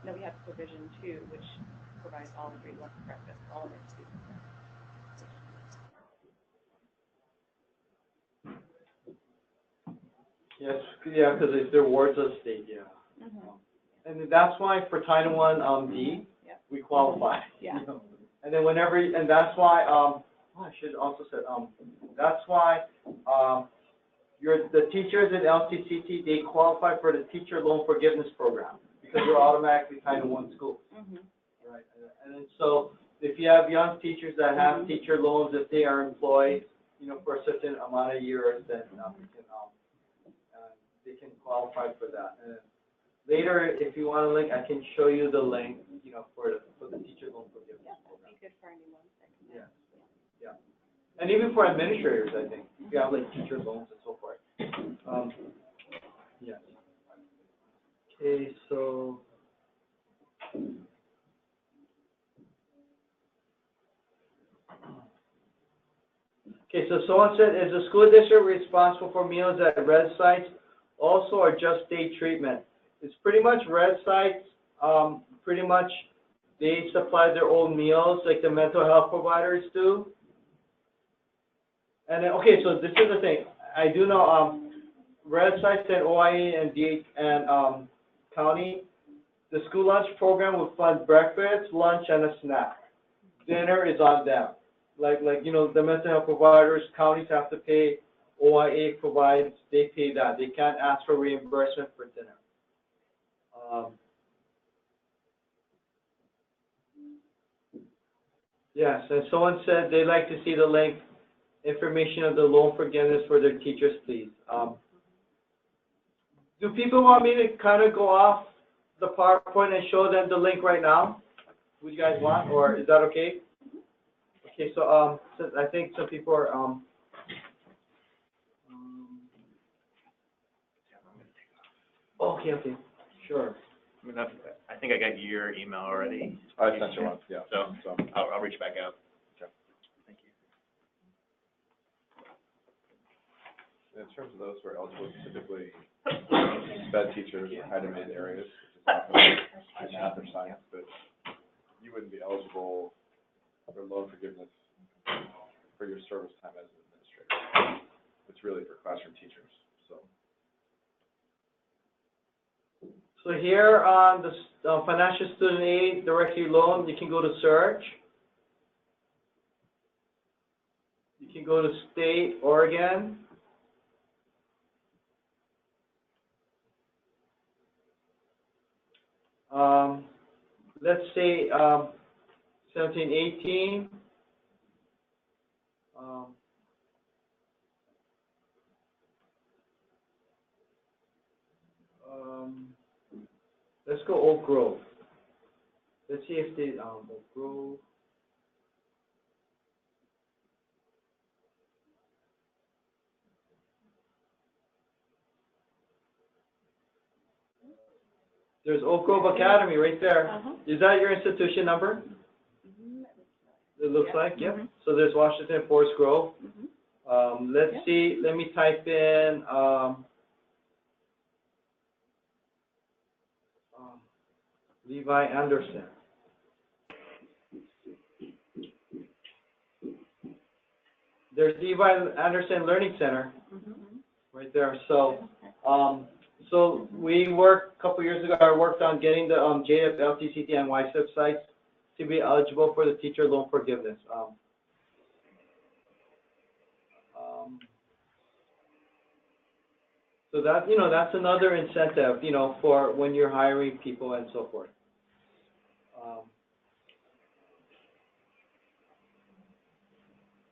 then we have Provision 2, which provides all free lunch breakfast for all of our students. Yes, yeah, because they're wards of the state, yeah. And that's why for Title I D, we qualify. Yeah. And then and that's why I should also say, that's why, the teachers in LTCT, they qualify for the teacher loan forgiveness program because you're automatically tied to one school. Right. And then so if you have young teachers that have teacher loans, if they are employed, for a certain amount of years, then they can qualify for that. And later, if you want a link, I can show you the link, for the teacher loan forgiveness program. Good for anyone. Yeah. Yeah. And even for administrators, I think, if you have like teacher loans and so forth. Yeah. Okay, so. Okay, so someone said, is the school district responsible for meals at red sites also or just day treatment? It's pretty much red sites, pretty much they supply their own meals like the mental health providers do. And then, okay, so this is the thing. I do know red sites and OIE and DH and county, the school lunch program will fund breakfast, lunch, and a snack. Dinner is on them. Like the mental health providers, counties have to pay, OIA provides, they pay that. They can't ask for reimbursement for dinner. Yes, and someone said they'd like to see the link, information of the loan forgiveness for their teachers, please. Do people want me to kind of go off the PowerPoint and show them the link right now? Would you guys want, or is that okay? Okay, so I think some people are okay, sure. I mean, I think I got your email already. I sent you one, yeah. So I'll reach back out. Okay. Thank you. In terms of those who are eligible, typically sped teachers in high demand areas, which is often math or science, but you wouldn't be eligible for loan forgiveness for your service time as an administrator. It's really for classroom teachers. So here on the financial student aid directly loan, you can go to search. You can go to state, Oregon. Let's say 17, 18. Let's go Oak Grove. Let's see if they Oak Grove. There's Oak Grove Academy right there. Is that your institution number? It looks like, yep. So there's Washington, Forest Grove. Let's see, let me type in Levi Anderson. There's Levi Anderson Learning Center right there. So, so we worked a couple years ago. I worked on getting the JF, LTCT, and YSIP sites to be eligible for the teacher loan forgiveness. So that that's another incentive for when you're hiring people and so forth.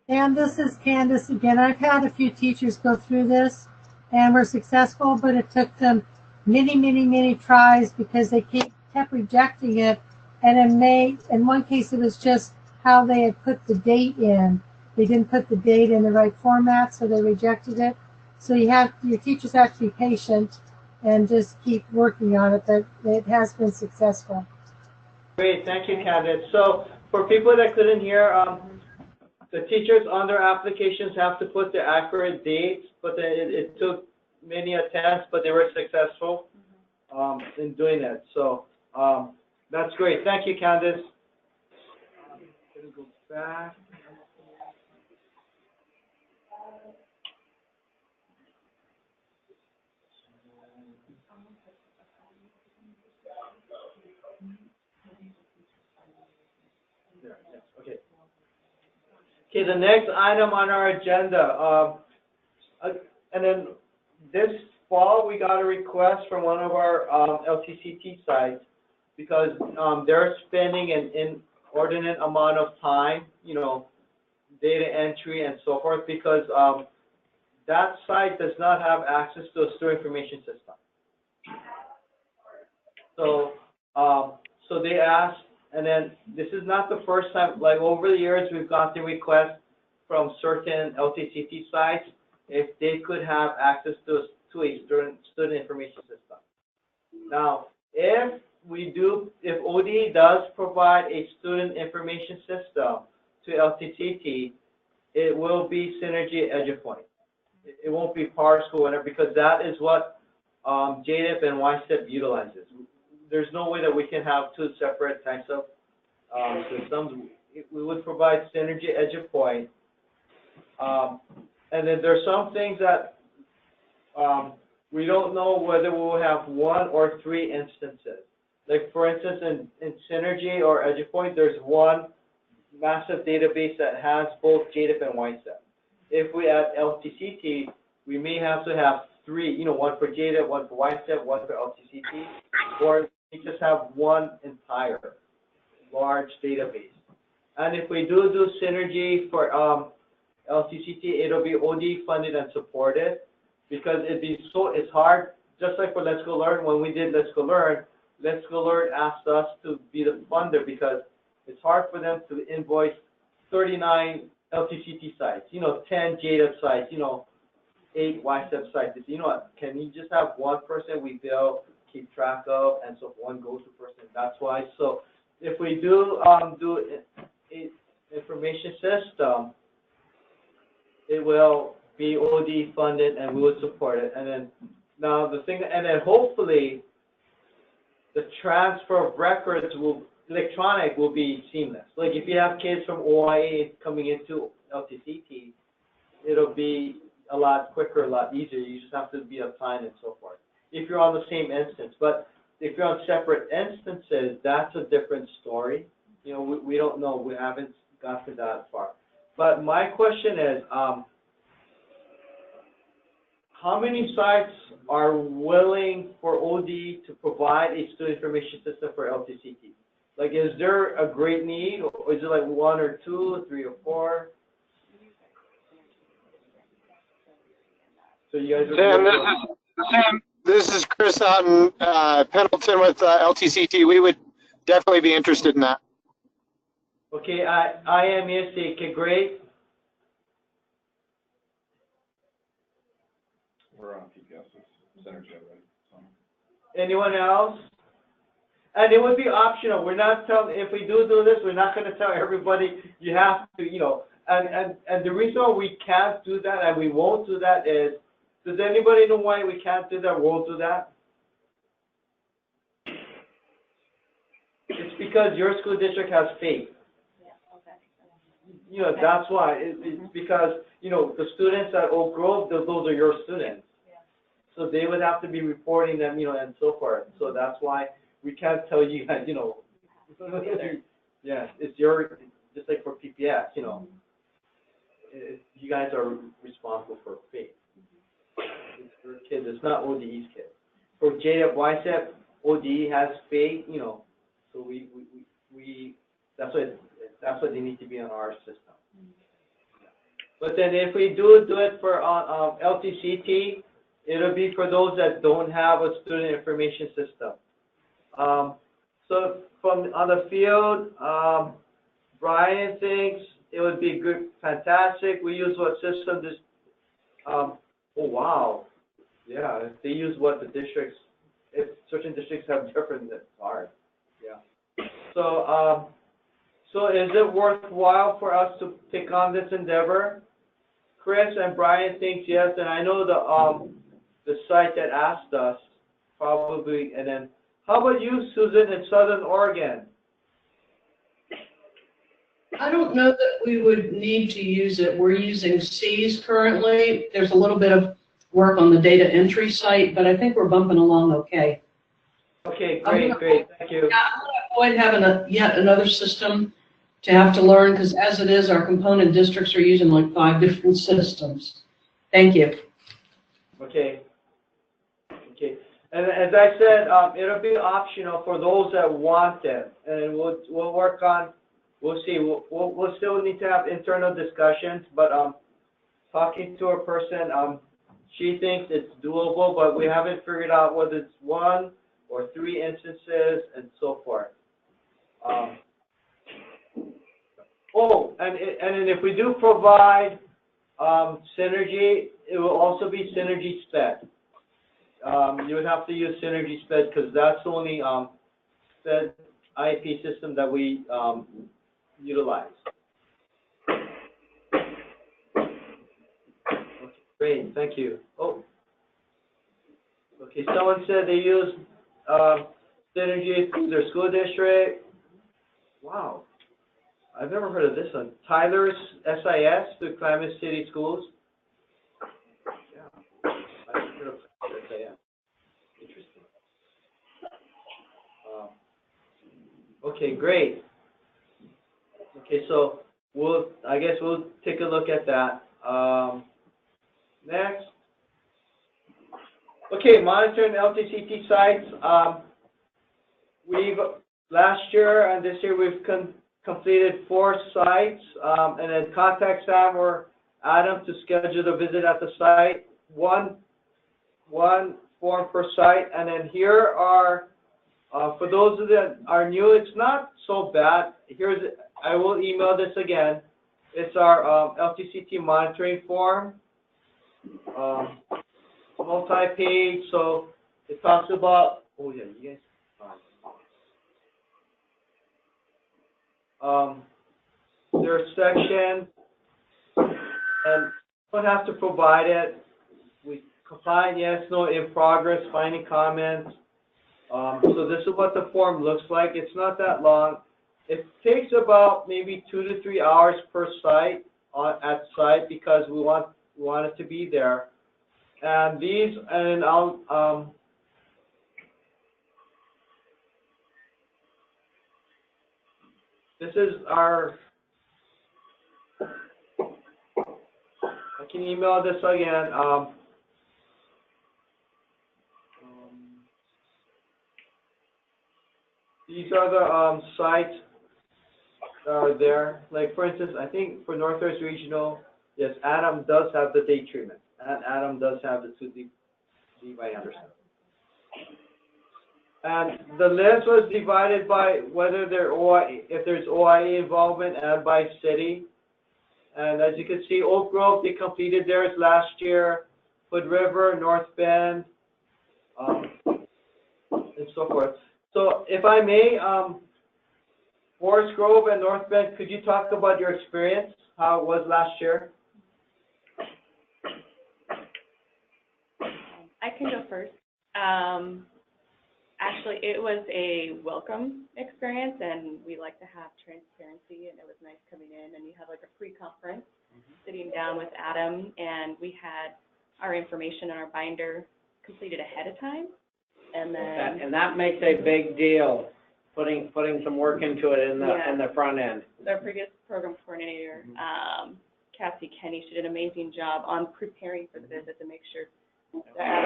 And this is Candace again. I've had a few teachers go through this and were successful, but it took them many tries because they kept rejecting it. And in one case, it was just how they had put the date in. They didn't put the date in the right format, so they rejected it. So your teachers have to be patient and just keep working on it. That it has been successful. Great, thank you, Candace. So for people that couldn't hear, the teachers on their applications have to put the accurate dates, but it took many attempts, but they were successful in doing that. So that's great. Thank you, Candace. I'm going to go back. There, yes, okay. Okay, the next item on our agenda, and then this fall, we got a request from one of our LTCT sites because they're spending an inordinate amount of time, you know, data entry and so forth, because that site does not have access to a student information system. So, so they asked, and then this is not the first time, like over the years, we've gotten requests from certain LTCT sites if they could have access to a student information system. Now, if OD does provide a student information system to LTCT, it will be Synergy EduPoint. It won't be PowerSchool, whatever, because that is what JDIP and YSTEP utilizes. There's no way that we can have two separate types of systems. We would provide Synergy EduPoint. And then there's some things that we don't know whether we will have one or three instances. Like for instance, in Synergy or EduPoint, there's one massive database that has both JDIP and YSTEP. If we add LTCT, we may have to have three, you know, one for JDIP, one for YSTEP, one for LTCT, or we just have one entire large database. And if we do Synergy for LTCT, it'll be OD funded and supported, because it's hard, just like for Let's Go Learn, when we did Let's Go Learn asked us to be the funder because it's hard for them to invoice 39 LTCT sites, you know, 10 JDIP sites, you know, 8 YSTEP sites. You know what, can you just have one person we bill, keep track of, and so one go-to person? That's why. So if we do information system, it will be OD funded and we would support it. And then now the thing, and then hopefully the transfer of records electronic will be seamless. Like if you have kids from OIA coming into LTCT, it'll be a lot quicker, a lot easier. You just have to be assigned and so forth. If you're on the same instance, but if you're on separate instances, that's a different story. You know, we don't know. We haven't got to that far. But my question is, how many sites are willing for OD to provide a student information system for LTCT? Like, is there a great need, or is it like 1 or 2, or 3 or 4? So you guys are Sam, this is Chris out in Pendleton with LTCT. We would definitely be interested in that. Okay, I am ESC. Okay, great. We're on PPS, Synergy already. So. Anyone else? And it would be optional. We're not telling, if we do this, we're not going to tell everybody you have to, you know. And the reason why we can't do that and we won't do that is, does anybody know why we can't do that, won't do that? It's because your school district has faith. You know, that's why. It's because, you know, the students at Oak Grove, those are your students. So they would have to be reporting them, you know, and so forth. So that's why we can't tell you guys, you know. Yeah, it's your, just like for PPS, you know. You guys are responsible for faith. It's your kids, it's not ODE's kids. For JDIP, YSTEP, ODE has faith, you know. So we that's why they need to be on our system. But then if we do it for LTCT, it'll be for those that don't have a student information system. So from on the field, Brian thinks it would be good, fantastic. We use what system? This. Oh wow, yeah. If they use what the districts, if certain districts have different, it's hard. Yeah. So so is it worthwhile for us to take on this endeavor? Chris and Brian thinks yes, and I know the site that asked us probably. And then how about you, Susan, in Southern Oregon? I don't know that we would need to use it. We're using C's currently. There's a little bit of work on the data entry site, but I think we're bumping along okay. Okay, great, great, thank you. Yeah, I'm going to avoid having yet another system to have to learn, because as it is, our component districts are using like 5 different systems. Thank you. Okay. Okay. And as I said, it'll be optional for those that want it, and we'll work on. We'll see. We'll still need to have internal discussions, but talking to a person, she thinks it's doable, but we haven't figured out whether it's 1 or 3 instances and so forth. And if we do provide Synergy, it will also be Synergy Sped. You would have to use Synergy Sped because that's the only Sped IEP system that we utilize. Okay, great, thank you. Oh, okay. Someone said they use Synergy through their school district. Wow, I've never heard of this one. Tyler's SIS through Klamath City Schools. Yeah, I've heard of SIS. Interesting. Okay, great. Okay, so I guess we'll take a look at that. Next. Okay, monitoring LTCT sites. Last year and this year we've completed 4 sites, and then contact Sam or Adam to schedule a visit at the site. One form per site, and then here are for those that are new, it's not so bad. I will email this again. It's our LTCT monitoring form, multi-page. So it talks about. Oh yeah, you guys. There's sections, and you don't have to provide it. We comply, yes, no, in progress, finding comments. So this is what the form looks like. It's not that long. It takes about maybe 2 to 3 hours per site at site because we want it to be there. And I'll this is our. I can email this again. These are the sites that are there. Like for instance, I think for Northwest Regional, yes, Adam does have the day treatment, and Adam does have the 2D Levi Anderson. And the list was divided by whether if there's OIE involvement, and by city. And as you can see, Oak Grove, they completed theirs last year. Hood River, North Bend, and so forth. So if I may, Forest Grove and North Bend, could you talk about your experience, how it was last year? I can go first. Actually, it was a welcome experience, and we like to have transparency, and it was nice coming in, and you have like a pre-conference, sitting down with Adam, and we had our information in our binder completed ahead of time, and then... And that makes a big deal, putting some work into it in the front end. Our previous program coordinator, Cassie Kenny, she did an amazing job on preparing for the visit to make sure that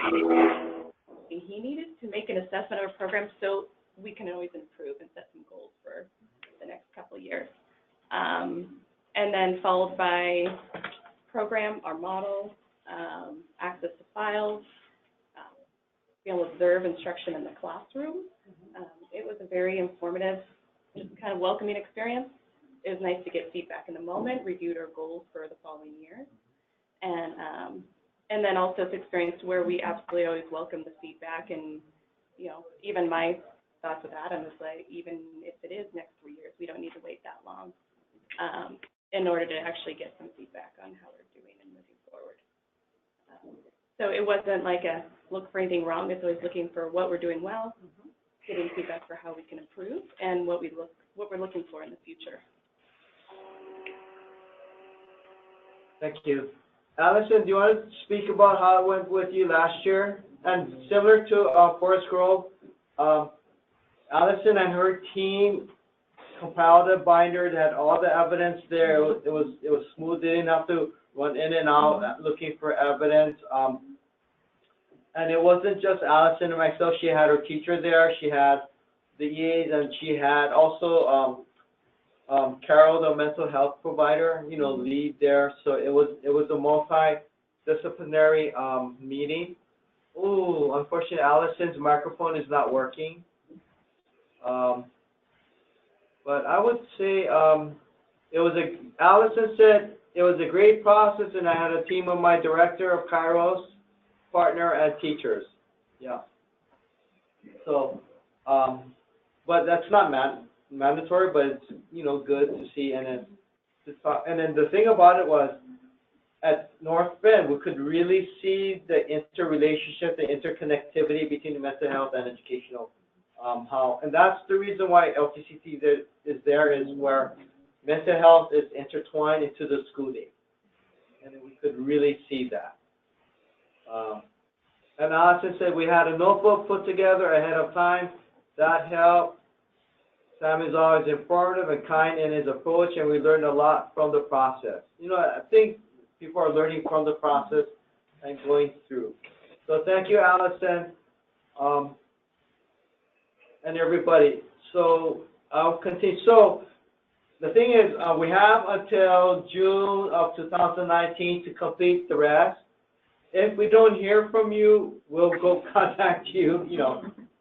Adam he needed to make an assessment of a program so we can always improve and set some goals for the next couple of years. And then followed by program, our model, access to files, be able to observe instruction in the classroom. It was a very informative, just kind of welcoming experience. It was nice to get feedback in the moment, reviewed our goals for the following year. And then also it's experienced where we absolutely always welcome the feedback, and, you know, even my thoughts with Adam is like, even if it is next 3 years, we don't need to wait that long in order to actually get some feedback on how we're doing and moving forward. So it wasn't like a look for anything wrong. It's always looking for what we're doing well, getting feedback for how we can improve, and what we're looking for in the future. Thank you. Allison, do you want to speak about how it went with you last year? And similar to Forest Grove, Allison and her team compiled a binder that had all the evidence there. It was smooth. They didn't have to run in and out looking for evidence. And it wasn't just Allison and myself. She had her teacher there. She had the EAs, and she had also Carol, the mental health provider, lead there. So it was a multidisciplinary meeting. Oh, unfortunately, Allison's microphone is not working. But I would say Allison said it was a great process, and I had a team of my director of Kairos, partner, and teachers. Yeah. So, but that's not mandatory, but it's good to see. And then the thing about it was, at North Bend, we could really see the interrelationship, the interconnectivity between the mental health and educational. And that's the reason why LTCT is there, is where mental health is intertwined into the school day. And we could really see that. And Allison said we had a notebook put together ahead of time. That helped. Sam is always informative and kind in his approach, and we learned a lot from the process. I think people are learning from the process and going through. So thank you, Allison, and everybody. So I'll continue. So the thing is, we have until June of 2019 to complete the rest. If we don't hear from you, we'll go contact you,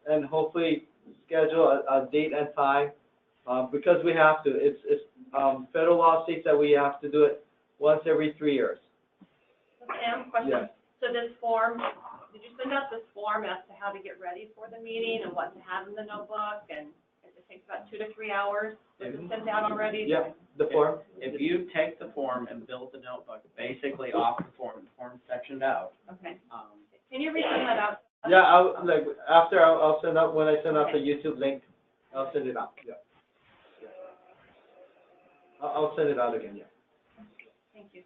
and hopefully schedule a date and time, because we have to. It's federal law states that we have to do it once every 3 years. Sam, question. Yes. So this form, did you send out this form as to how to get ready for the meeting and what to have in the notebook? And it takes about 2 to 3 hours. Was it sent out already? Yeah, the form. If you take the form and build the notebook, basically off the form sectioned out. Okay. Can you resend that out? Yeah, I'll send out, when I send out the YouTube link, I'll send it out. Yeah. I'll send it out again. Yeah. Thank you.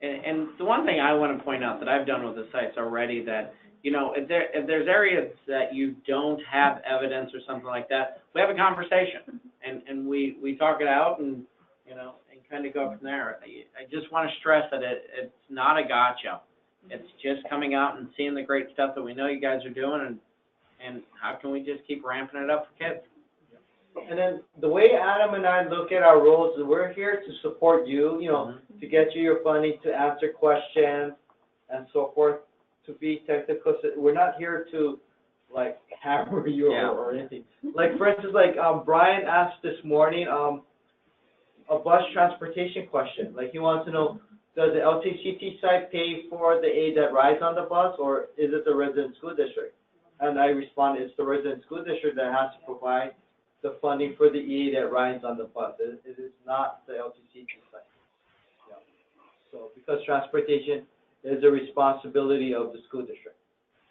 And the one thing I want to point out that I've done with the sites already, that if there's areas that you don't have evidence or something like that, we have a conversation and we talk it out and and kind of go from there. I just want to stress that it's not a gotcha. It's just coming out and seeing the great stuff that we know you guys are doing, and how can we just keep ramping it up for kids. And then the way Adam and I look at our roles is we're here to support you, to get you your funding, to answer questions, and so forth, to be technical. We're not here to, hammer you or anything. For instance, Brian asked this morning a bus transportation question. He wants to know, does the LTCT site pay for the aid that rides on the bus, or is it the resident school district? And I responded, it's the resident school district that has to provide the funding for the EA that rides on the bus. It is not the LTCT site. Yeah. So because transportation is a responsibility of the school district,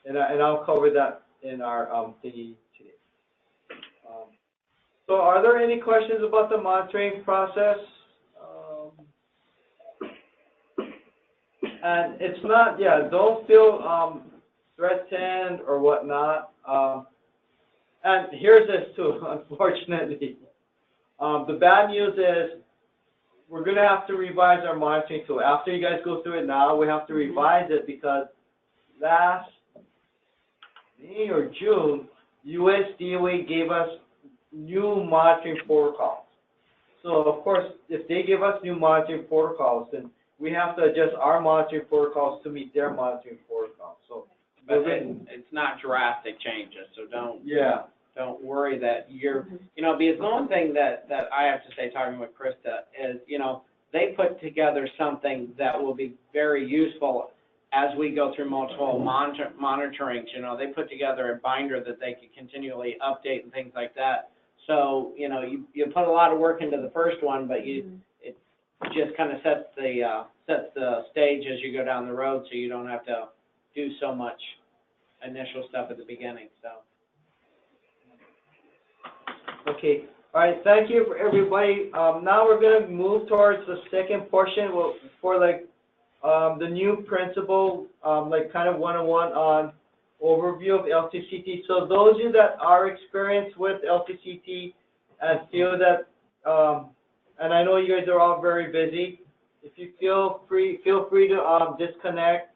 and I'll cover that in our thingy today. So are there any questions about the monitoring process? And it's not, don't feel threatened or whatnot. And here's this too, unfortunately. The bad news is we're going to have to revise our monitoring tool. After you guys go through it now, we have to revise it because last May or June, USDOE gave us new monitoring protocols. So, of course, if they give us new monitoring protocols, then we have to adjust our monitoring protocols to meet their monitoring protocols. So, but it's not drastic changes, so don't worry that you're, because the one thing that I have to say, talking with Krista, is, they put together something that will be very useful as we go through multiple monitorings. They put together a binder that they can continually update and things like that. So, you put a lot of work into the first one, but it just kind of sets the stage as you go down the road, so you don't have to do so much initial stuff at the beginning. So. Okay. All right. Thank you for everybody. Now we're going to move towards the second portion for the new principle, kind of one-on-one on overview of LTCT. So those of you that are experienced with LTCT and feel that, and I know you guys are all very busy, if you feel free to disconnect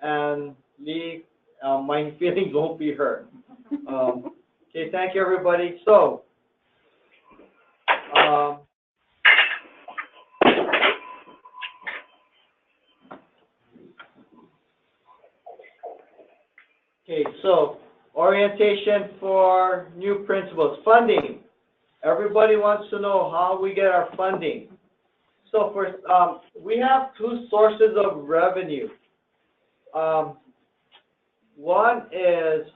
and leave. My feelings won't be hurt. Okay, thank you, everybody. So, okay, so orientation for new principals. Funding. Everybody wants to know how we get our funding. So first, we have two sources of revenue. One is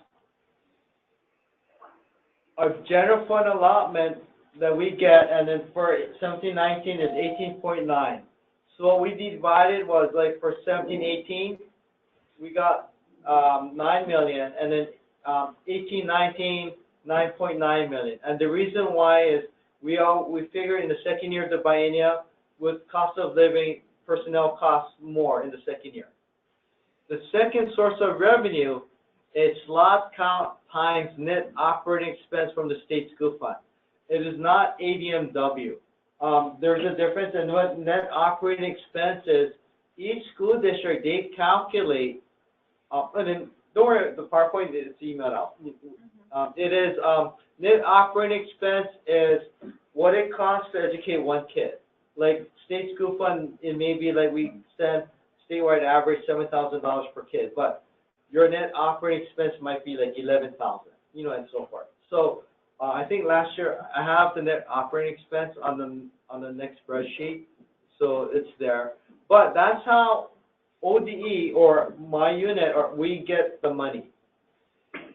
a general fund allotment that we get, and then for 17-19 is 18.9. So what we divided was, like, for 17-18, we got 9 million, and then 18-19, 9.9 million. And the reason why is we figure in the second year of the biennium, with cost of living, personnel costs more in the second year. The second source of revenue is slot count times net operating expense from the state school fund. It is not ADMW. There's a difference in what net operating expense is. Each school district, they calculate, and then don't worry, the PowerPoint is emailed out. It is net operating expense is what it costs to educate one kid. Like state school fund, it may be like we spend statewide average $7,000 per kid, but your net operating expense might be like 11,000, you know, and so forth. So I think last year I have the net operating expense on the next spreadsheet, so it's there. But that's how ODE or my unit, or we get the money.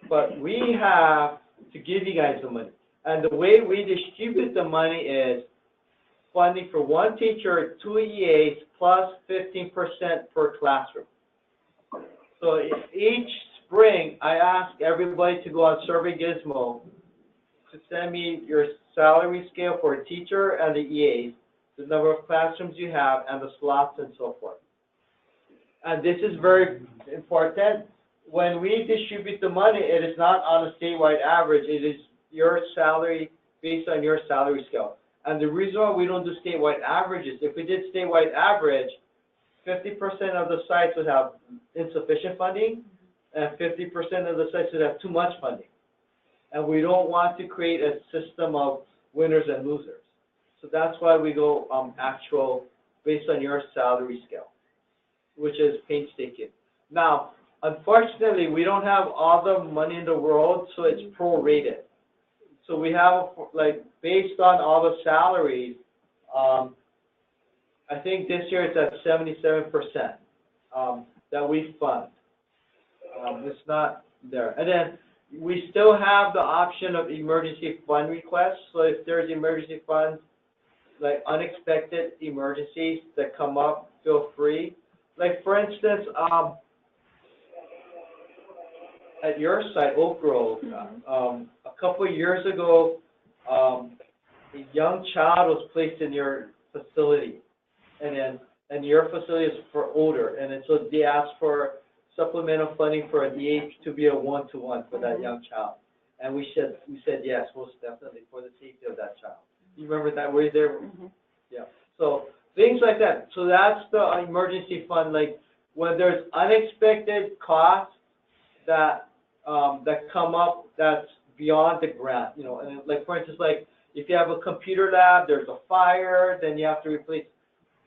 But we have to give you guys the money, and the way we distribute the money is funding for one teacher, 2 EAs, plus 15% per classroom. So each spring, I ask everybody to go on Survey Gizmo to send me your salary scale for a teacher and the EAs, the number of classrooms you have, and the slots and so forth. And this is very important. When we distribute the money, it is not on a statewide average. It is your salary based on your salary scale. And the reason why we don't do statewide averages, if we did statewide average, 50% of the sites would have insufficient funding, and 50% of the sites would have too much funding. And we don't want to create a system of winners and losers. So that's why we go actual based on your salary scale, which is painstaking. Now, unfortunately, we don't have all the money in the world, so it's prorated. So we have, like, based on all the salaries, I think this year it's at 77% that we fund. It's not there. And then we still have the option of emergency fund requests. So if there's emergency funds, like unexpected emergencies that come up, feel free. Like, for instance, at your site, Oak Grove, a couple of years ago, a young child was placed in your facility, and your facility is for older, and then so they asked for supplemental funding for an EA to be a one-to-one for that young child, and we said yes, most definitely, for the safety of that child. You remember that? Were you there? Yeah. So things like that. So that's the emergency fund. Like when there's unexpected costs that come up, that's beyond the grant. You know, and like for instance, like if you have a computer lab, there's a fire, then you have to replace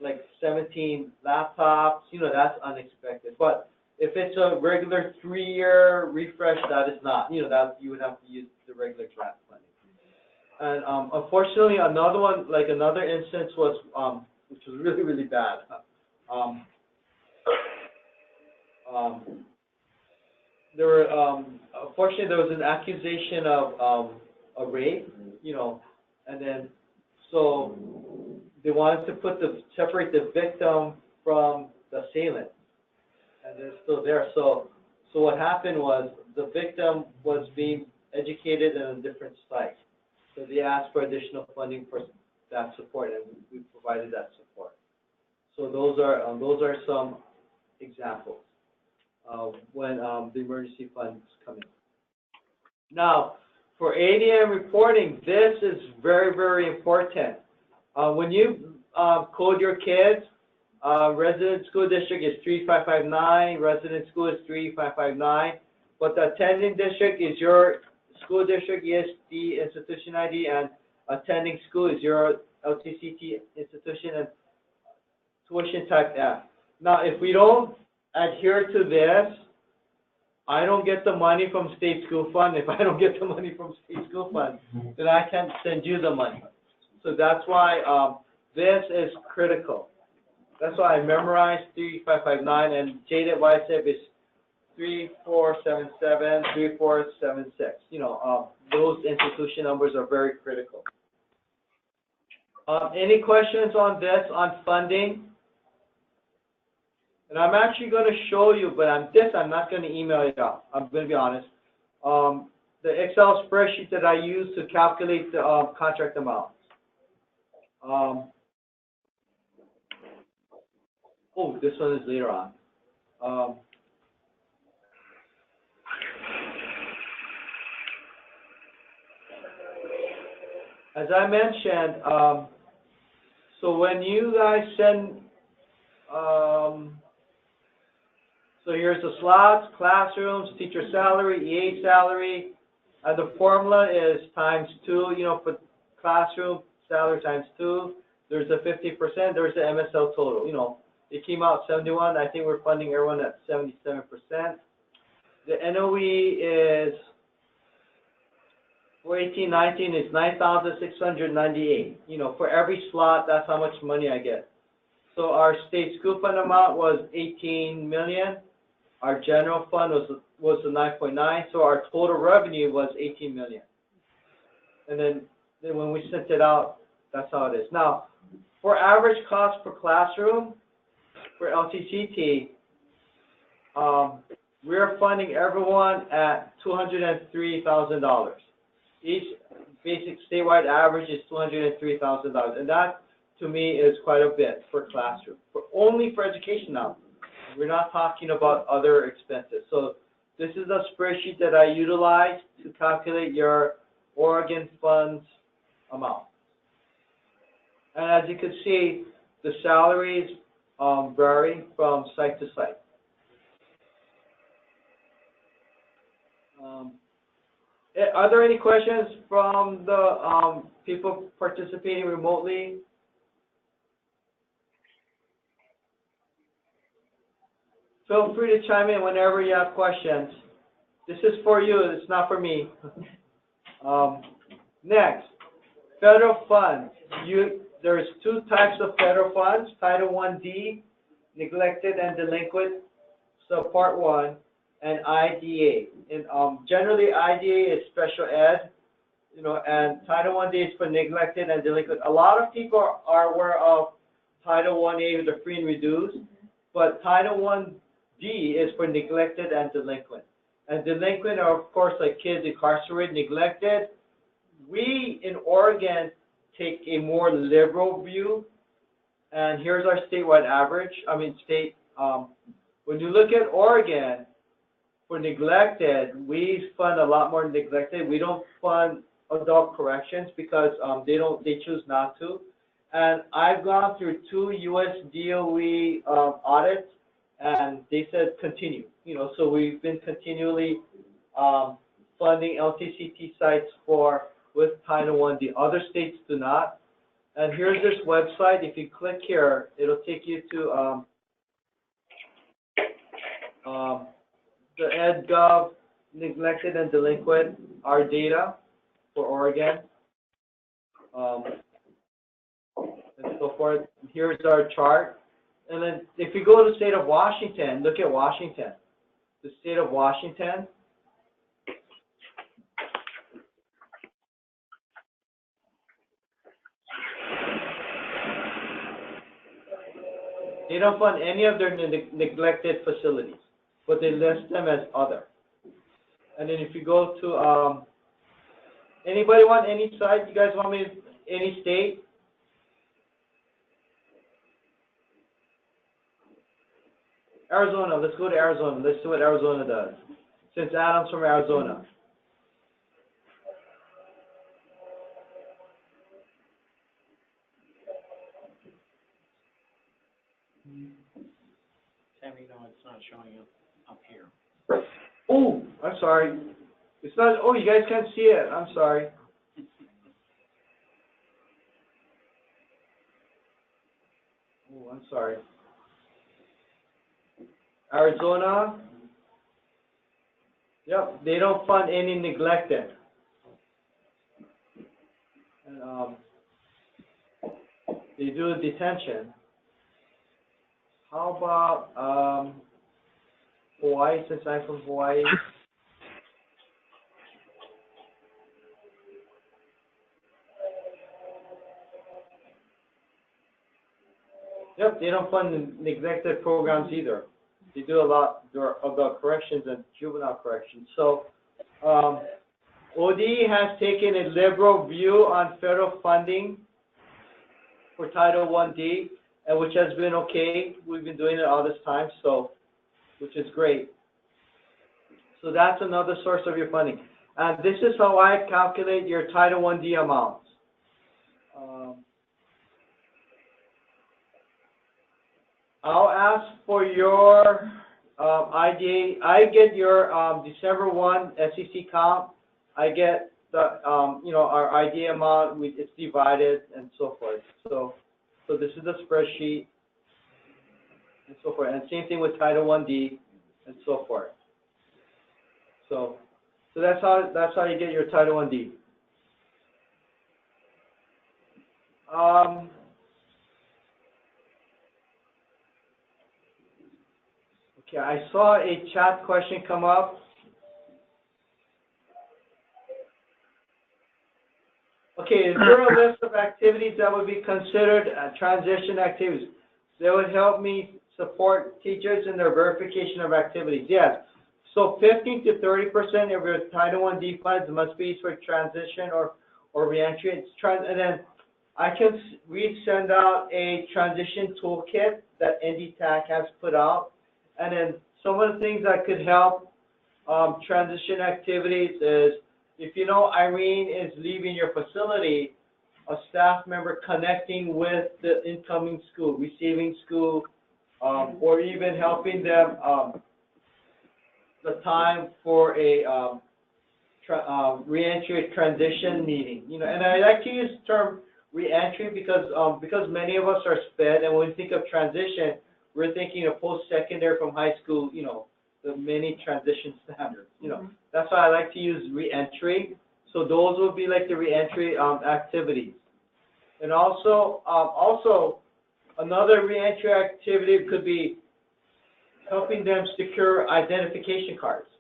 like 17 laptops. You know, that's unexpected. But if it's a regular 3-year refresh, that is not. You know, that you would have to use the regular grant funding. And unfortunately, another one, like another instance was, which was really, really bad. There were, unfortunately, there was an accusation of a rape, you know, and then so they wanted to separate the victim from the assailant, and they're still there. So what happened was the victim was being educated in a different site. So they asked for additional funding for that support, and we provided that support. So those are some examples. when the emergency funds come in. Now, for ADM reporting, this is very, very important. When you code your kids, resident school district is 3559, resident school is 3559, but the attending district is your school district ESD institution ID, and attending school is your LTCT institution and tuition type F. Now, if we don't adhere to this, I don't get the money from state school fund. If I don't get the money from state school fund, then I can't send you the money. So that's why this is critical. That's why I memorized 3559, and JDET YSEP is 3477, 3476. You know, those institution numbers are very critical. Any questions on this, on funding? And I'm actually going to show you, but I'm not going to email it out. I'm going to be honest. The Excel spreadsheet that I use to calculate the contract amount. Oh, this one is later on. As I mentioned, so when you guys send, so here's the slots, classrooms, teacher salary, EA salary, and the formula is times 2, you know, for classroom salary times 2. There's a 50%, there's the MSL total, you know. It came out 71. I think we're funding everyone at 77%. The NOE is, for 18-19 is 9,698. You know, for every slot, that's how much money I get. So our state school fund amount was 18 million. Our general fund was the 9.9. So our total revenue was 18 million. And then when we sent it out, that's how it is. Now, for average cost per classroom, for LTCT, we're funding everyone at $203,000. Each basic statewide average is $203,000, and that to me is quite a bit per classroom. Only for education now. We're not talking about other expenses. So this is a spreadsheet that I utilize to calculate your Oregon funds amount. And as you can see, the salaries vary from site to site. Are there any questions from the people participating remotely? Feel free to chime in whenever you have questions. This is for you, it's not for me. Next, federal funds. There's 2 types of federal funds, Title 1D, neglected and delinquent, so Part 1, and IDA. And generally, IDA is special ed, you know, and Title 1D is for neglected and delinquent. A lot of people are aware of Title 1A, the free and reduced, but Title 1D is for neglected and delinquent. And delinquent are, of course, like kids incarcerated, neglected. We in Oregon take a more liberal view, and here's our statewide average. When you look at Oregon, for neglected, we fund a lot more neglected. We don't fund adult corrections because they choose not to. And I've gone through 2 US DOE audits, and they said continue. You know, so we've been continually funding LTCT sites with Title I. The other states do not. And here's this website. If you click here, it'll take you to the EdGov neglected and delinquent, our data for Oregon, and so forth. Here's our chart. And then if you go to the state of Washington, look at Washington. The state of Washington. They don't fund any of their neglected facilities, but they list them as other. And then if you go to, anybody want any site? You guys want me to, any state? Arizona, let's go to Arizona. Let's see what Arizona does. Since Adam's from Arizona. Tammy, no, it's not showing up here. Oh, I'm sorry. It's not, oh, you guys can't see it. I'm sorry. Oh, I'm sorry. Arizona. Yep, they don't fund any neglected. And they do detention. How about Hawaii, since I'm from Hawaii? Yep, they don't fund neglected programs either. They do a lot about corrections and juvenile corrections. So OD has taken a liberal view on federal funding for Title I-D, and which has been okay. We've been doing it all this time, so which is great. So that's another source of your funding. And this is how I calculate your Title I-D amounts. I'll ask for your IDA. I get your December 1 SEC count. I get the our IDA amount. It's divided and so forth. So this is the spreadsheet and so forth. And same thing with Title I-D and so forth. So that's how you get your Title I-D. Okay, I saw a chat question come up. Okay, is there a list of activities that would be considered transition activities that would help me support teachers in their verification of activities? Yes. So 15 to 30% of your Title I-D funds must be for transition or reentry. And then we send out a transition toolkit that NDTAC has put out. And then some of the things that could help transition activities is, if you know Irene is leaving your facility, a staff member connecting with the incoming school, receiving school, or even helping them the time for a reentry transition meeting. And I like to use the term reentry because many of us are SPED, and when we think of transition, we're thinking of post-secondary from high school, the many transition standards, That's why I like to use reentry. So those will be like the reentry activities. And also another reentry activity could be helping them secure identification cards.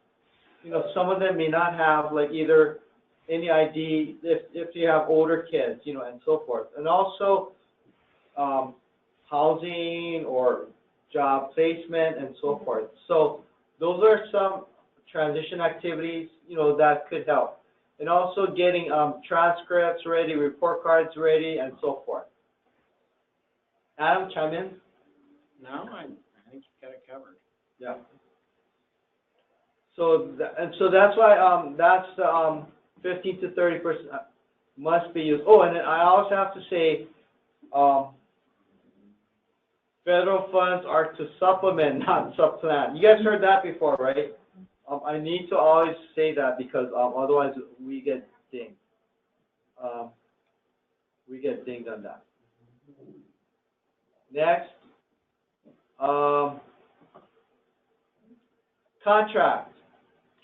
Some of them may not have like either any ID if you have older kids, and so forth. And also housing or job placement and so forth. So those are some transition activities, that could help. And also getting transcripts ready, report cards ready, and so forth. Adam, chime in. No, I think you got it covered. Yeah. So that's why that's the 15 to 30% must be used. Oh, and then I also have to say, federal funds are to supplement, not supplant. You guys heard that before, right? I need to always say that because otherwise we get dinged. We get dinged on that. Next, contract.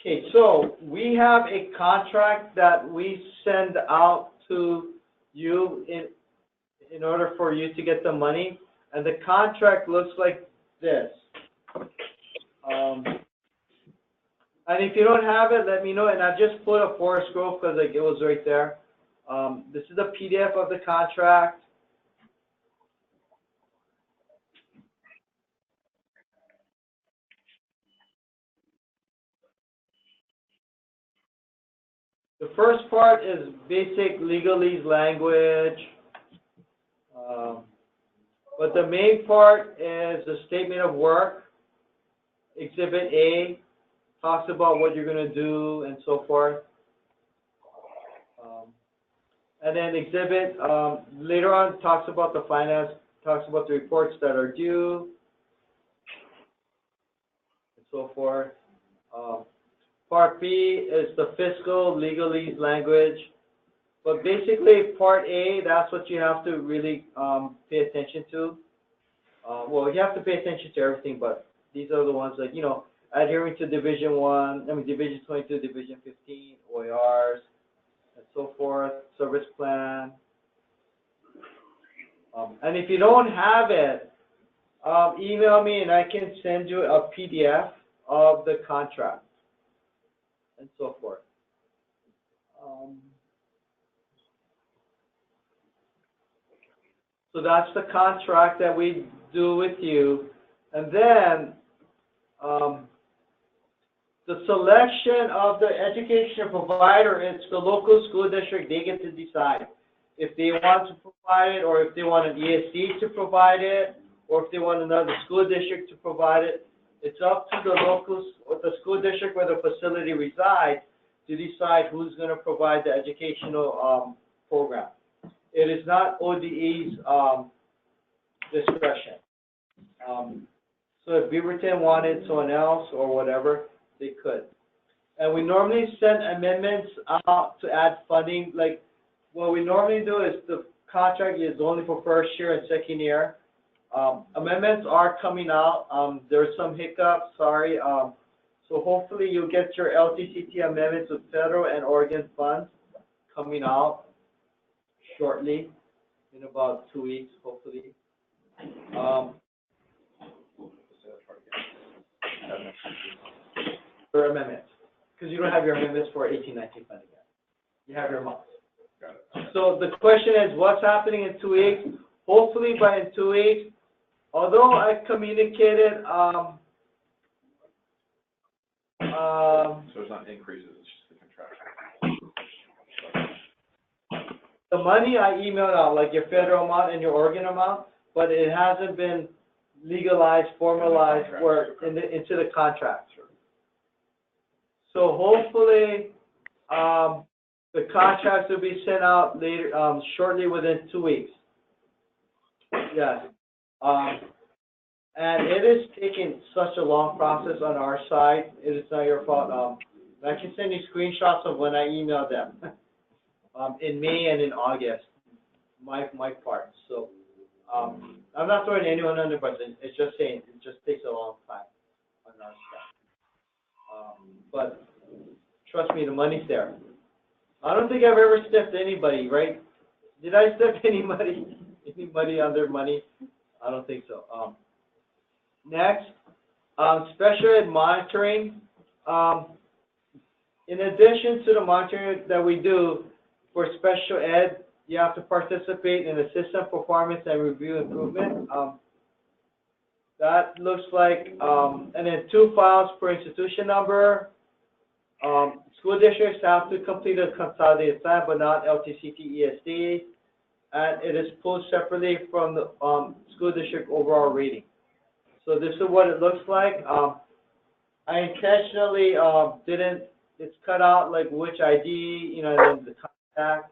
Okay, so we have a contract that we send out to you in order for you to get the money, and the contract looks like this. And if you don't have it, let me know, and I just put a Forest Grove because it was right there. This is a PDF of the contract. The first part is basic legalese language, but the main part is the statement of work, Exhibit A talks about what you're going to do and so forth. And then exhibit, later on, talks about the finance, talks about the reports that are due, and so forth. Part B is the fiscal, legalese language. But basically, Part A, that's what you have to really pay attention to. Well, you have to pay attention to everything, but these are the ones like, you know, adhering to Division 22, Division 15, OERs, and so forth, service plan. And if you don't have it, email me and I can send you a PDF of the contract and so forth. So that's the contract that we do with you. And then the selection of the education provider, it's the local school district. They get to decide if they want to provide it, or if they want an ESD to provide it, or if they want another school district to provide it. It's up to the local, the school district where the facility resides to decide who's going to provide the educational program. It is not ODE's discretion. So if Beaverton wanted someone else or whatever, they could. And we normally send amendments out to add funding. Like, what we normally do is the contract is only for first year and second year. Amendments are coming out. There's some hiccups, sorry. So hopefully you'll get your LTCT amendments with federal and Oregon funds coming out shortly, in about 2 weeks, hopefully. Your amendments, because you don't have your amendments for 18-19 funding yet. You have your amounts. Got it. So the question is, what's happening in 2 weeks? Hopefully by in 2 weeks, although I communicated, So it's not increases, it's just the contraction. the money I emailed out, like your federal amount and your Oregon amount, but it hasn't been legalized, formalized, or into the contract. So hopefully, the contracts will be sent out later, shortly, within 2 weeks. Yes. And it is taking such a long process on our side. It is not your fault. I can send you screenshots of when I emailed them in May and in August. My part. So I'm not throwing anyone under, but it's just saying it just takes a long time on our side. But trust me, the money's there. I don't think I've ever stiffed anybody, right? Did I stiff anybody? Anybody on their money? I don't think so. Next, special ed monitoring. In addition to the monitoring that we do for special ed, you have to participate in the system performance and review improvement. That looks like, and then 2 files per institution number. School districts have to complete a consolidated plan, but not LTCT ESD. And it is pulled separately from the school district overall rating. So this is what it looks like. I intentionally it's cut out like which ID, you know, and then the contact.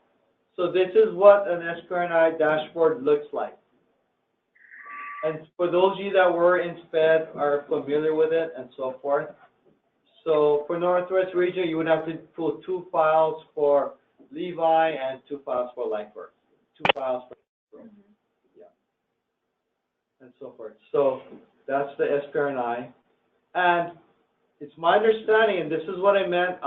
So this is what an SPRNI dashboard looks like. And for those of you that were in SPED are familiar with it and so forth. So for Northwest Region, you would have to pull 2 files for Levi and 2 files for Lightwork. 2 files for yeah, and so forth. So that's the SPRNI. And it's my understanding, and this is what I meant,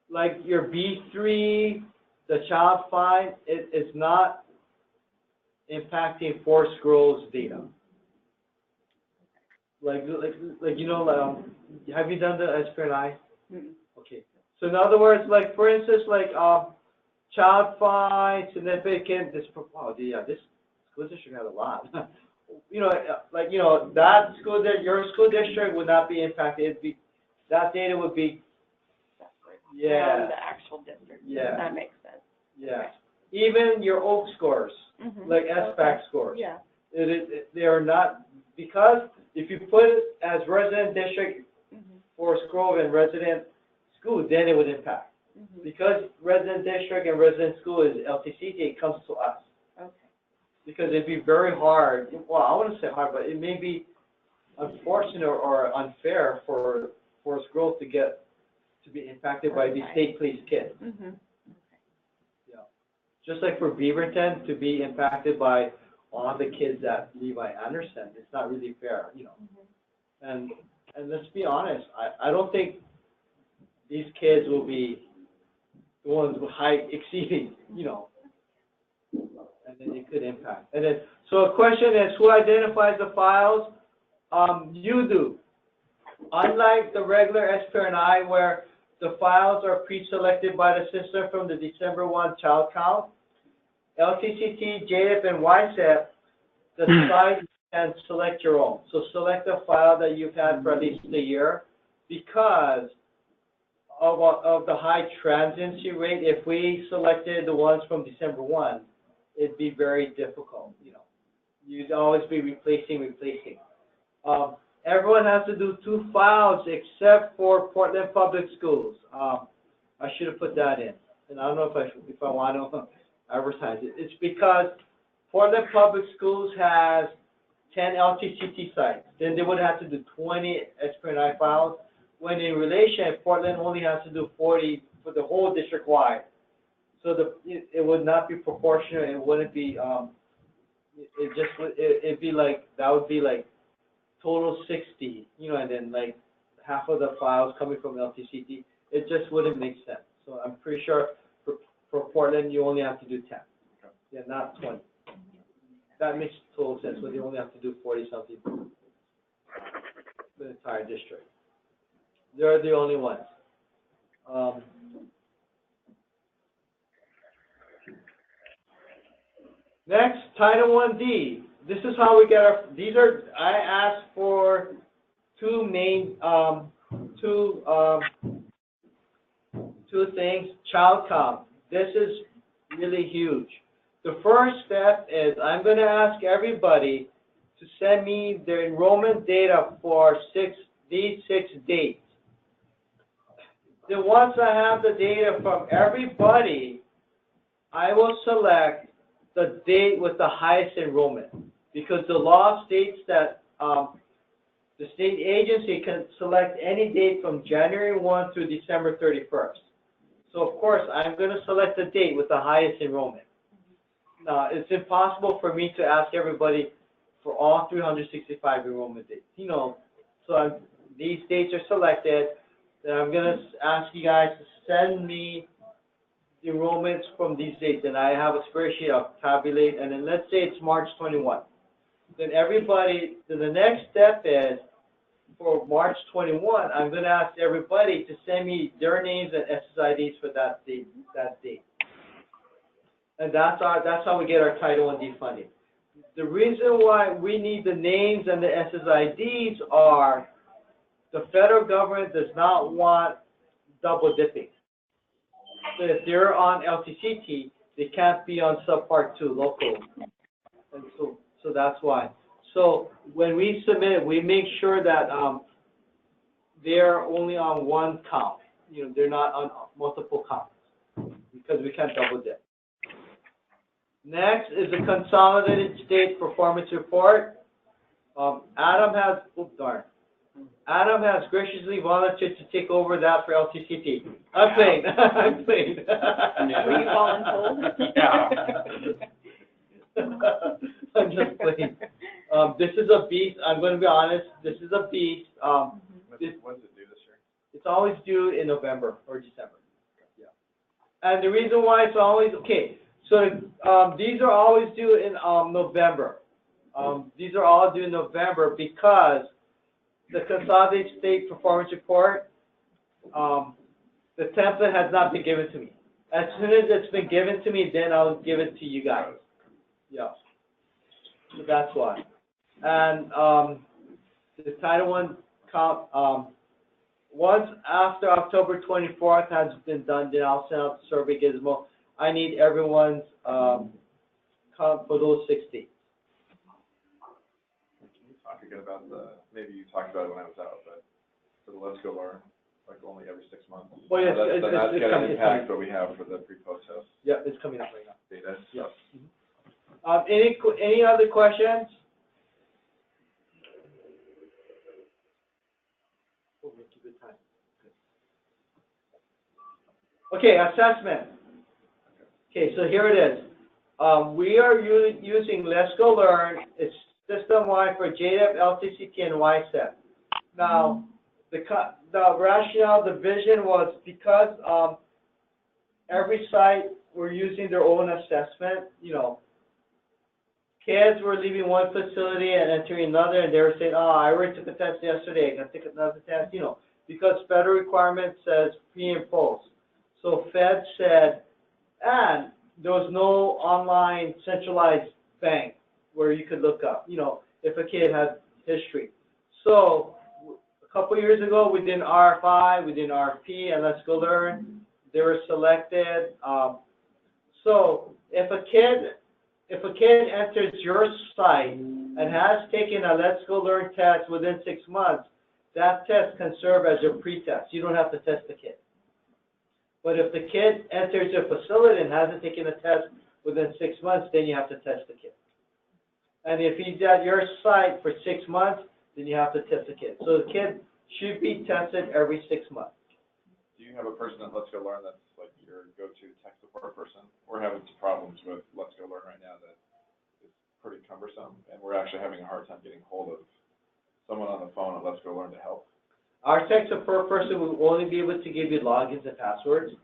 like your B3, the child find, it is not impacting forced growth data. Like you know, have you done the SPRNI? Mm-hmm. Okay. So in other words, like for instance, like child find, significant, this school district has a lot. You know, like you know, that school that your school district would not be impacted. It'd be that data would be Separate yeah from the actual district. Yeah. That makes sense. yeah. Even your OAK scores, Mm-hmm. like SPAC scores. Yeah. They are not because if you put it as resident district Forest Grove and resident school, then it would impact. Because resident district and resident school is LTCT, it comes to us. Okay. Because it'd be very hard, well, I wouldn't say hard, but it may be unfortunate or unfair for Forest Grove to be impacted by these state police kids. Yeah. Just like for Beaverton to be impacted by all the kids at Levi Anderson, it's not really fair, you know. And let's be honest, I don't think these kids will be the ones with high exceeding, you know, and then it could impact. And then, so a question is, who identifies the files? You do. Unlike the regular SPRNI where the files are pre-selected by the system from the December 1 child count, LTCT, JDIP, and YSEP, the site can select your own. So select a file that you've had for at least a year because of the high transiency rate. If we selected the ones from December 1, it'd be very difficult, you know. You'd always be replacing. Everyone has to do 2 files except for Portland Public Schools. I should have put that in. And I don't know if I want to advertise it. It's because Portland Public Schools has 10 LTCT sites. Then they would have to do 20 SPRNI files. When in relation, Portland only has to do 40 for the whole district-wide. So it would not be proportionate. It wouldn't be, it'd be like, that would be like total 60, you know, and then like half of the files coming from LTCT. It just wouldn't make sense. So I'm pretty sure for Portland, you only have to do 10. Yeah, not 20. That makes total sense, but you only have to do 40-something for the entire district. They're the only ones. Next, Title 1D. This is how we get our, I asked for two things. Child count. This is really huge. The first step is I'm going to ask everybody to send me their enrollment data for these 6 dates. Then once I have the data from everybody, I will select the date with the highest enrollment, because the law states that the state agency can select any date from January 1 through December 31st. So of course, I'm going to select the date with the highest enrollment. Now, it's impossible for me to ask everybody for all 365 enrollment dates. You know, so these dates are selected. Then I'm going to ask you guys to send me the enrollments from these dates. And I have a spreadsheet I'll tabulate. And then let's say it's March 21. Then the next step is for March 21, I'm going to ask everybody to send me their names and SSIDs for that date. And that's how we get our Title 1D funding. The reason why we need the names and the SSIDs are the federal government does not want double dipping. So if they're on LTCT, they can't be on Subpart 2 local. And so that's why. So when we submit, we make sure that they're only on one count. You know, they're not on multiple counts because we can't double dip. Next is the Consolidated State Performance Report. Adam has graciously volunteered to take over that for LTCT. I'm playing. I'm playing. Were you voluntold? Yeah. I'm just playing. This is a beast. I'm going to be honest. This is a beast. When's it due this year? It's always due in November or December. Yeah. And the reason why it's always, okay, so these are always due in November. These are all due in November because the Consolidated State Performance Report, the template has not been given to me. As soon as it's been given to me, then I'll give it to you guys. Yeah. So that's why. And the Title I count, once after October 24th has been done, then I'll send out the survey gizmo. I need everyone's count for those 6 dates. Can you talk thinking about maybe you talked about it when I was out, but for the Let's Go Learn, like only every 6 months. Well, yes, that's it's going to coming, impact what we have for the pre-post test Yeah, it's coming up right now. data. Yeah. Any other questions? Okay, assessment. Okay, so here it is. We are using Let's Go Learn. It's system-wide for JDEP, LTCT, and YSEP. Now, the rationale, the vision was because every site were using their own assessment. You know, kids were leaving one facility and entering another, and they were saying, "Oh, I already took a test yesterday. I can take another test." You know, because federal requirement says pre and post. So Fed said, and there was no online centralized bank where you could look up, you know, if a kid had history. So a couple years ago, we did RFI, we did RFP, and Let's Go Learn. They were selected. So if a kid enters your site and has taken a Let's Go Learn test within 6 months, that test can serve as your pretest. You don't have to test the kid. But if the kid enters your facility and hasn't taken a test within 6 months, then you have to test the kid. And if he's at your site for 6 months, then you have to test the kid. So the kid should be tested every 6 months. Do you have a person at Let's Go Learn that's like your go-to tech support person? We're having some problems with Let's Go Learn right now that is pretty cumbersome, and we're actually having a hard time getting hold of someone on the phone at Let's Go Learn to help. Our tech support person will only be able to give you logins and passwords.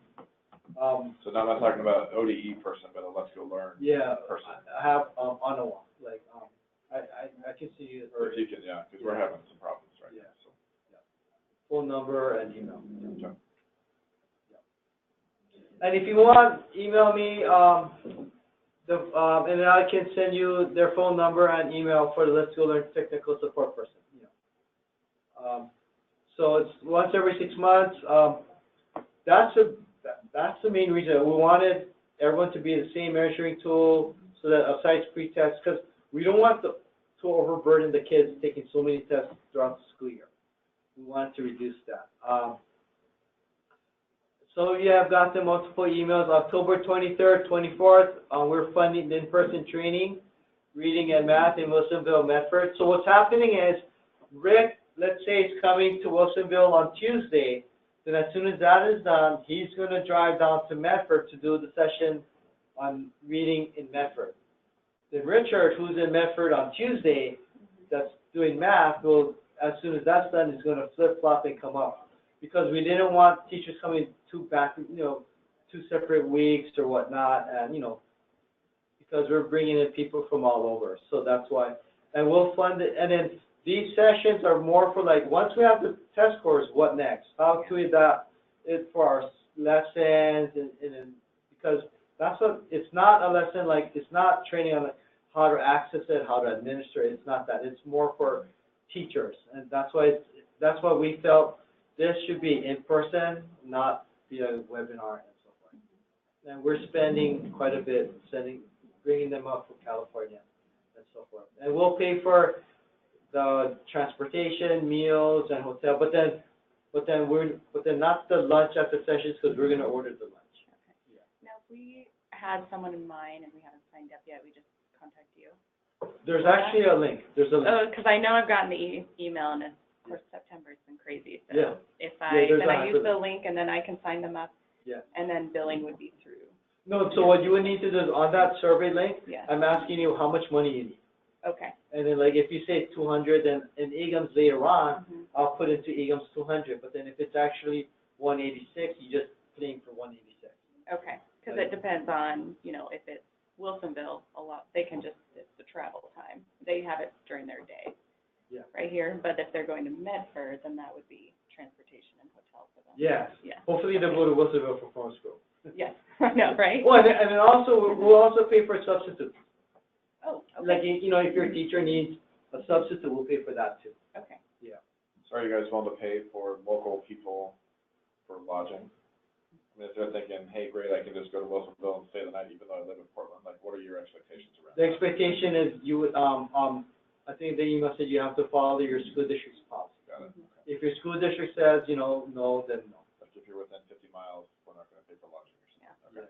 So now I'm not talking about ODE person, but a Let's Go Learn person. I have on the wall. Like I can see you. If you can, yeah, because we're having some problems right now. So. Phone number and email. Okay. And if you want, email me, and then I can send you their phone number and email for the Let's Go Learn technical support person. So it's once every 6 months. That's the main reason. We wanted everyone to be the same measuring tool so that a site's pretest, because we don't want to overburden the kids taking so many tests throughout the school year. We wanted to reduce that. So you have gotten multiple emails. October 23rd, 24th, we're funding the in-person training, reading and math in Wilsonville, Medford. So what's happening is Rick, let's say, is coming to Wilsonville on Tuesday. Then as soon as that is done, he's going to drive down to Medford to do the session on reading in Medford. Then Richard, who's in Medford on Tuesday, that's doing math, will, as soon as that's done, is going to flip-flop and come up. Because we didn't want teachers coming two separate weeks or whatnot, and, because we're bringing in people from all over. So that's why. And we'll fund it. And then these sessions are more for, like, once we have the test scores, what next? How can we adapt it for our lessons? And because that's what, it's not a lesson, like, it's not training on how to access it, how to administer it. It's not that. It's more for teachers. And that's why we felt this should be in person, not via webinar and so forth. And we're spending quite a bit bringing them up from California and so forth. And we'll pay for the transportation, meals, and hotel. But then not the lunch at the sessions, because we're going to order the lunch. Okay. Yeah. Now, if we had someone in mind and we haven't signed up yet, we just contact you. There's actually a link. There's a link. Oh, because I know I've gotten the email, and of course September's been crazy. So yeah. If I use the link, and then I can sign them up. Yeah. And then billing would be through. No. So what you would need to do is on that survey link, yeah. I'm asking you how much money you need. Okay. And then, like, if you say 200, then in EGAMS later on, I'll put into EGAMS 200. But then if it's actually 186, you just claim for 186. Okay. Because it depends on, if it's Wilsonville, they can just, it's the travel time. They have it during their day. Yeah. Right here. But if they're going to Medford, then that would be transportation and hotel for them. Yeah. Yeah. Hopefully they'll go to Wilsonville for phone school. Yes. I know, right? Well, and then also, we'll also pay for substitutes. Oh, okay. Like, if your teacher needs a substitute, we'll pay for that too. Okay. Yeah. So are you guys willing to pay for local people for lodging? I mean, if they're thinking, hey, great, I can just go to Wilsonville and stay the night even though I live in Portland, like, what are your expectations around that? The expectation is you would, I think the email said you have to follow your school district's policy. Got it. If your school district says, you know, no, then no. But if you're within 50 miles, we're not gonna pay for lodging or something. Okay.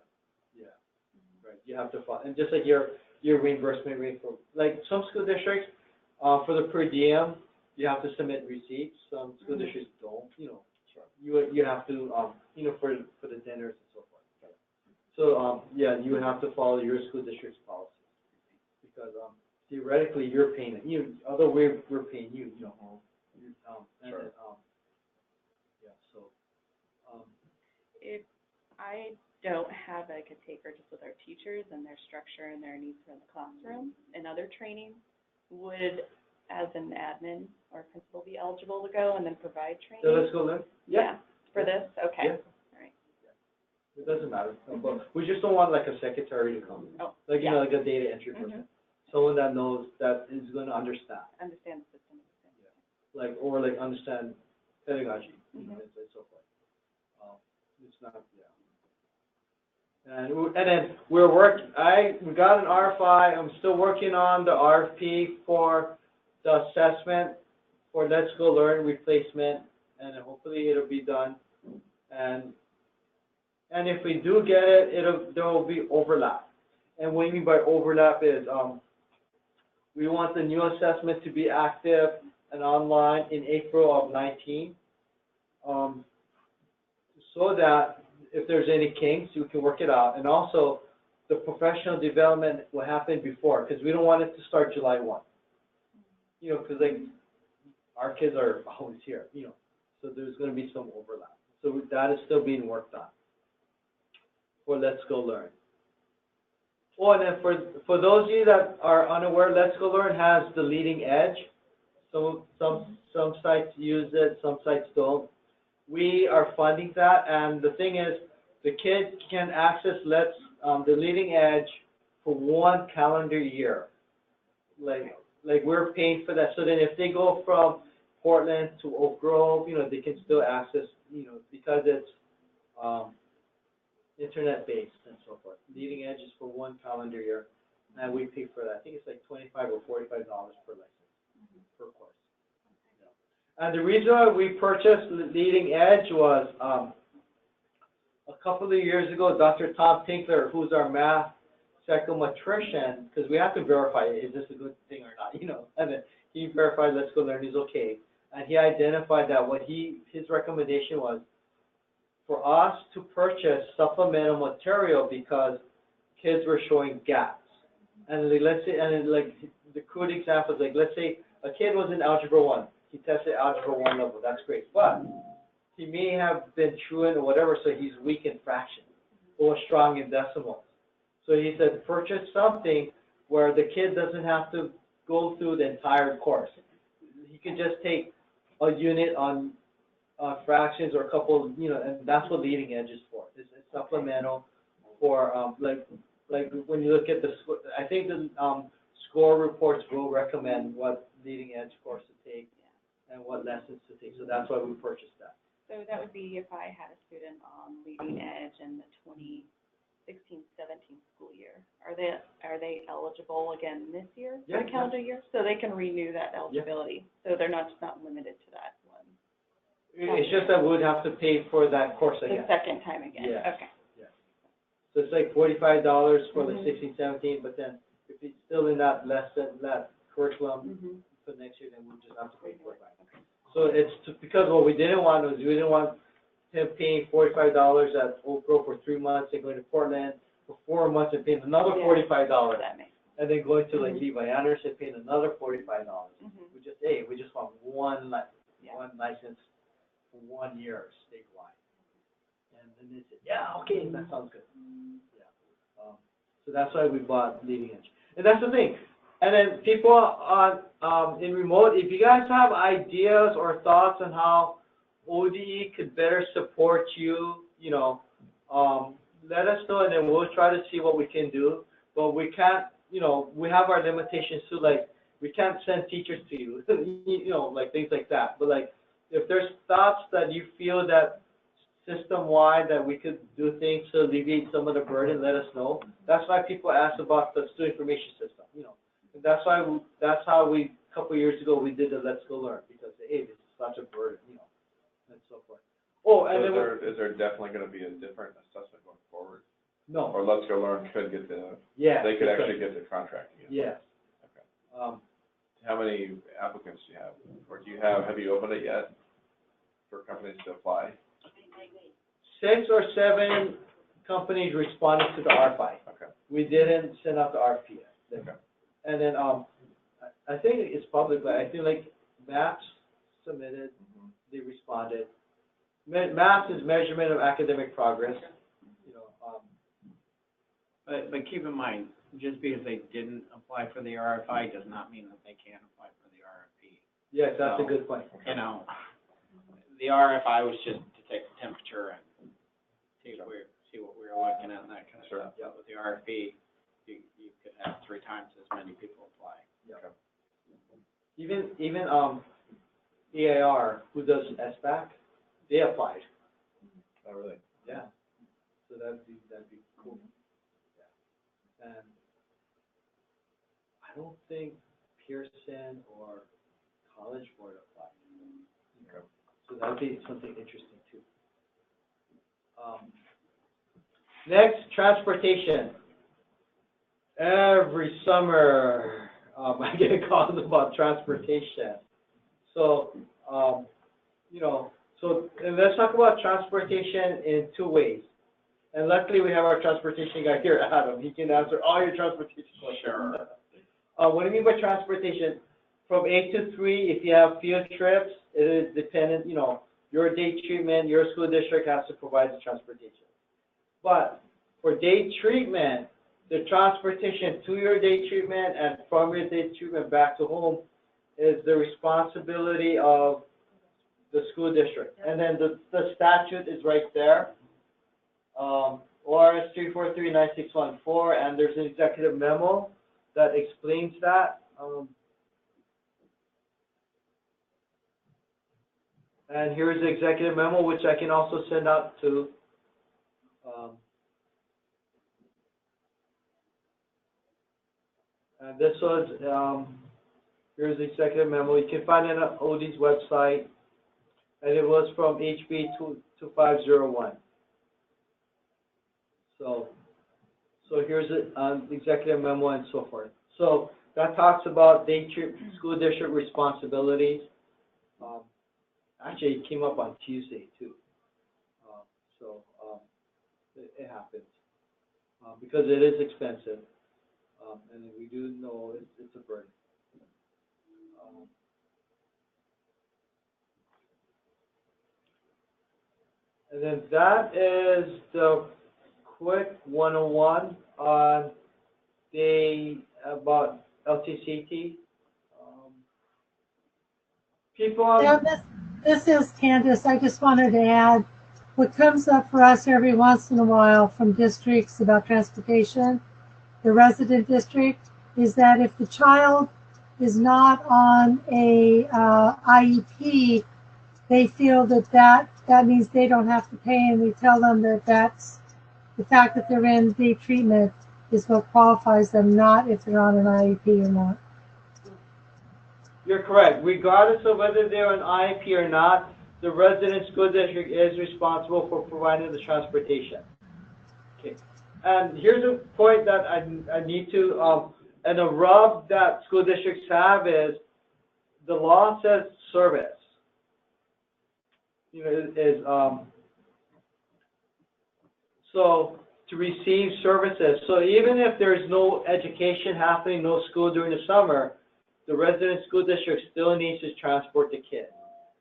Yeah, right, you have to follow, and just like your reimbursement rate for, like, some school districts, for the per diem, you have to submit receipts, some school districts don't, you know. You have to, you know, for the dinners and so forth. So, yeah, you would have to follow your school district's policy, because, theoretically, you're paying it, although we're paying you, you know, and then, yeah, so, If I don't have like a taker just with our teachers and their structure and their needs for the classroom and other training, would, as an admin or principal, be eligible to go and then provide training? so let's go there. Yeah. For this? Okay. Yeah. All right. It doesn't matter, but we just don't want like a secretary to come, Oh, like, you yeah. know, like a data entry person, someone that knows, that is gonna understand, Understand the system. like, or like understand pedagogy, you know, and so forth. It's not, yeah. And then we got an RFI, I'm still working on the RFP for the assessment for Let's Go Learn replacement, and hopefully it'll be done. And if we do get it, there will be overlap. And what I mean by overlap is, we want the new assessment to be active and online in April of 19, so that if there's any kinks, we can work it out. And also, the professional development will happen before, because we don't want it to start July 1. You know, because like, our kids are always here, you know, so there's going to be some overlap. So that is still being worked on for Let's Go Learn. Oh, and then for those of you that are unaware, Let's Go Learn has the leading edge. So some sites use it, some sites don't. We are funding that, and the thing is, the kid can access the leading edge for 1 calendar year. Like we're paying for that. So then if they go from Portland to Oak Grove, you know, they can still access, you know, because it's internet-based and so forth. Leading edge is for 1 calendar year, and we pay for that. I think it's like $25 or $45 per lesson, per course. Yeah. And the reason why we purchased Leading Edge was a couple of years ago, Dr. Tom Tinkler, who's our math psychometrician, because we have to verify, is this a good thing or not, you know, and then he verified Let's Go Learn is okay. And he identified that his recommendation was for us to purchase supplemental material because kids were showing gaps. And let's say, like the crude example is like, let's say a kid was in Algebra 1. He tested Algebra 1 level, that's great. But he may have been truant or whatever, so he's weak in fractions or strong in decimals. So he said, purchase something where the kid doesn't have to go through the entire course. He can just take a unit on fractions or a couple, you know, and that's what Leading Edge is for. It's supplemental for, like when you look at the, I think the score reports will recommend what Leading Edge course to take and what lessons to take. So that's why we purchased that. So that would be if I had a student on Leading Edge in the 2016-17 school year. Are they eligible again this year, for the calendar year? So they can renew that eligibility. So they're not limited to that one. It's just that we would have to pay for that course again. The second time again. Yeah. Okay. Yeah. So it's like $45 for the 16-17, but then if it's still in that curriculum for next year, then we'll just have to pay for it. So it's because what we didn't want was we didn't want him paying $45 at Oak Grove for 3 months and going to Portland for 4 months and paying another $45, and then going to like Levi Anderson paying another $45. We just want one license for 1 year statewide. And then they said, yeah, okay, that sounds good. Yeah. So that's why we bought Leading Edge. And that's the thing. And then people in remote, if you guys have ideas or thoughts on how ODE could better support you, you know, let us know, and then we'll try to see what we can do. But we can't, you know, we have our limitations too. Like, we can't send teachers to you, you know, like things like that. But like, if there's thoughts that you feel that system-wide that we could do things to alleviate some of the burden, let us know. That's why people ask about the student information system, you know. And that's how we a couple of years ago, we did the Let's Go Learn because, hey, this is such a burden, you know, and so forth. Oh, and then Is there definitely going to be a different assessment going forward? no. Or Let's Go Learn could get the, Yeah. they could actually get the contract again? Yes. Okay. How many applicants do you have? Or have you opened it yet for companies to apply? 6 or 7 companies responded to the RFI. Okay. We didn't send out the RFP yet. Okay. And then, I think it's public, but I feel like MAPS submitted, they responded. MAPS is measurement of academic progress, you know, But keep in mind, just because they didn't apply for the RFI does not mean that they can't apply for the RFP. yes, that's a So, good point. You know, the RFI was just to take the temperature and see what we were looking at and that kind of stuff. But with the RFP, you could have 3 times as many people apply. Yeah. Even EAR, who does SBAC, they applied. Oh, really? Yeah. So that'd be cool. Yeah. And I don't think Pearson or College Board applied. Okay. So that'd be something interesting too. Next, transportation. Every summer, I get calls about transportation. So, you know, and let's talk about transportation in 2 ways. And luckily, we have our transportation guy here, Adam. He can answer all your transportation questions. Sure. What do you mean by transportation? From 8 to 3, if you have field trips, it is dependent, you know, your day treatment, your school district has to provide the transportation. But for day treatment, the transportation to your day treatment and from your day treatment back to home is the responsibility of the school district. And then the statute is right there. ORS 3439614, and there's an executive memo that explains that. And here's the executive memo, which I can also send out to and this was, here's the executive memo. You can find it on OD's website, and it was from HB 2501. So here's it on the executive memo and so forth. So that talks about school district responsibilities. Actually, it came up on Tuesday too. It happens because it is expensive, and we do know it's a burden. And then that is the quick 101 on about LTCT. Yeah, this is Candace. I just wanted to add what comes up for us every once in a while from districts about transportation, the resident district, is that if the child is not on a IEP, they feel that means they don't have to pay, and we tell them that that's the fact that they're in day treatment is what qualifies them, not if they're on an IEP or not. You're correct. Regardless of whether they're on IEP or not, the resident school district is responsible for providing the transportation. Okay. And here's a point that I need to, and the rub that school districts have is the law says service. You know, so to receive services. So even if there's no education happening, no school during the summer, the resident school district still needs to transport the kids,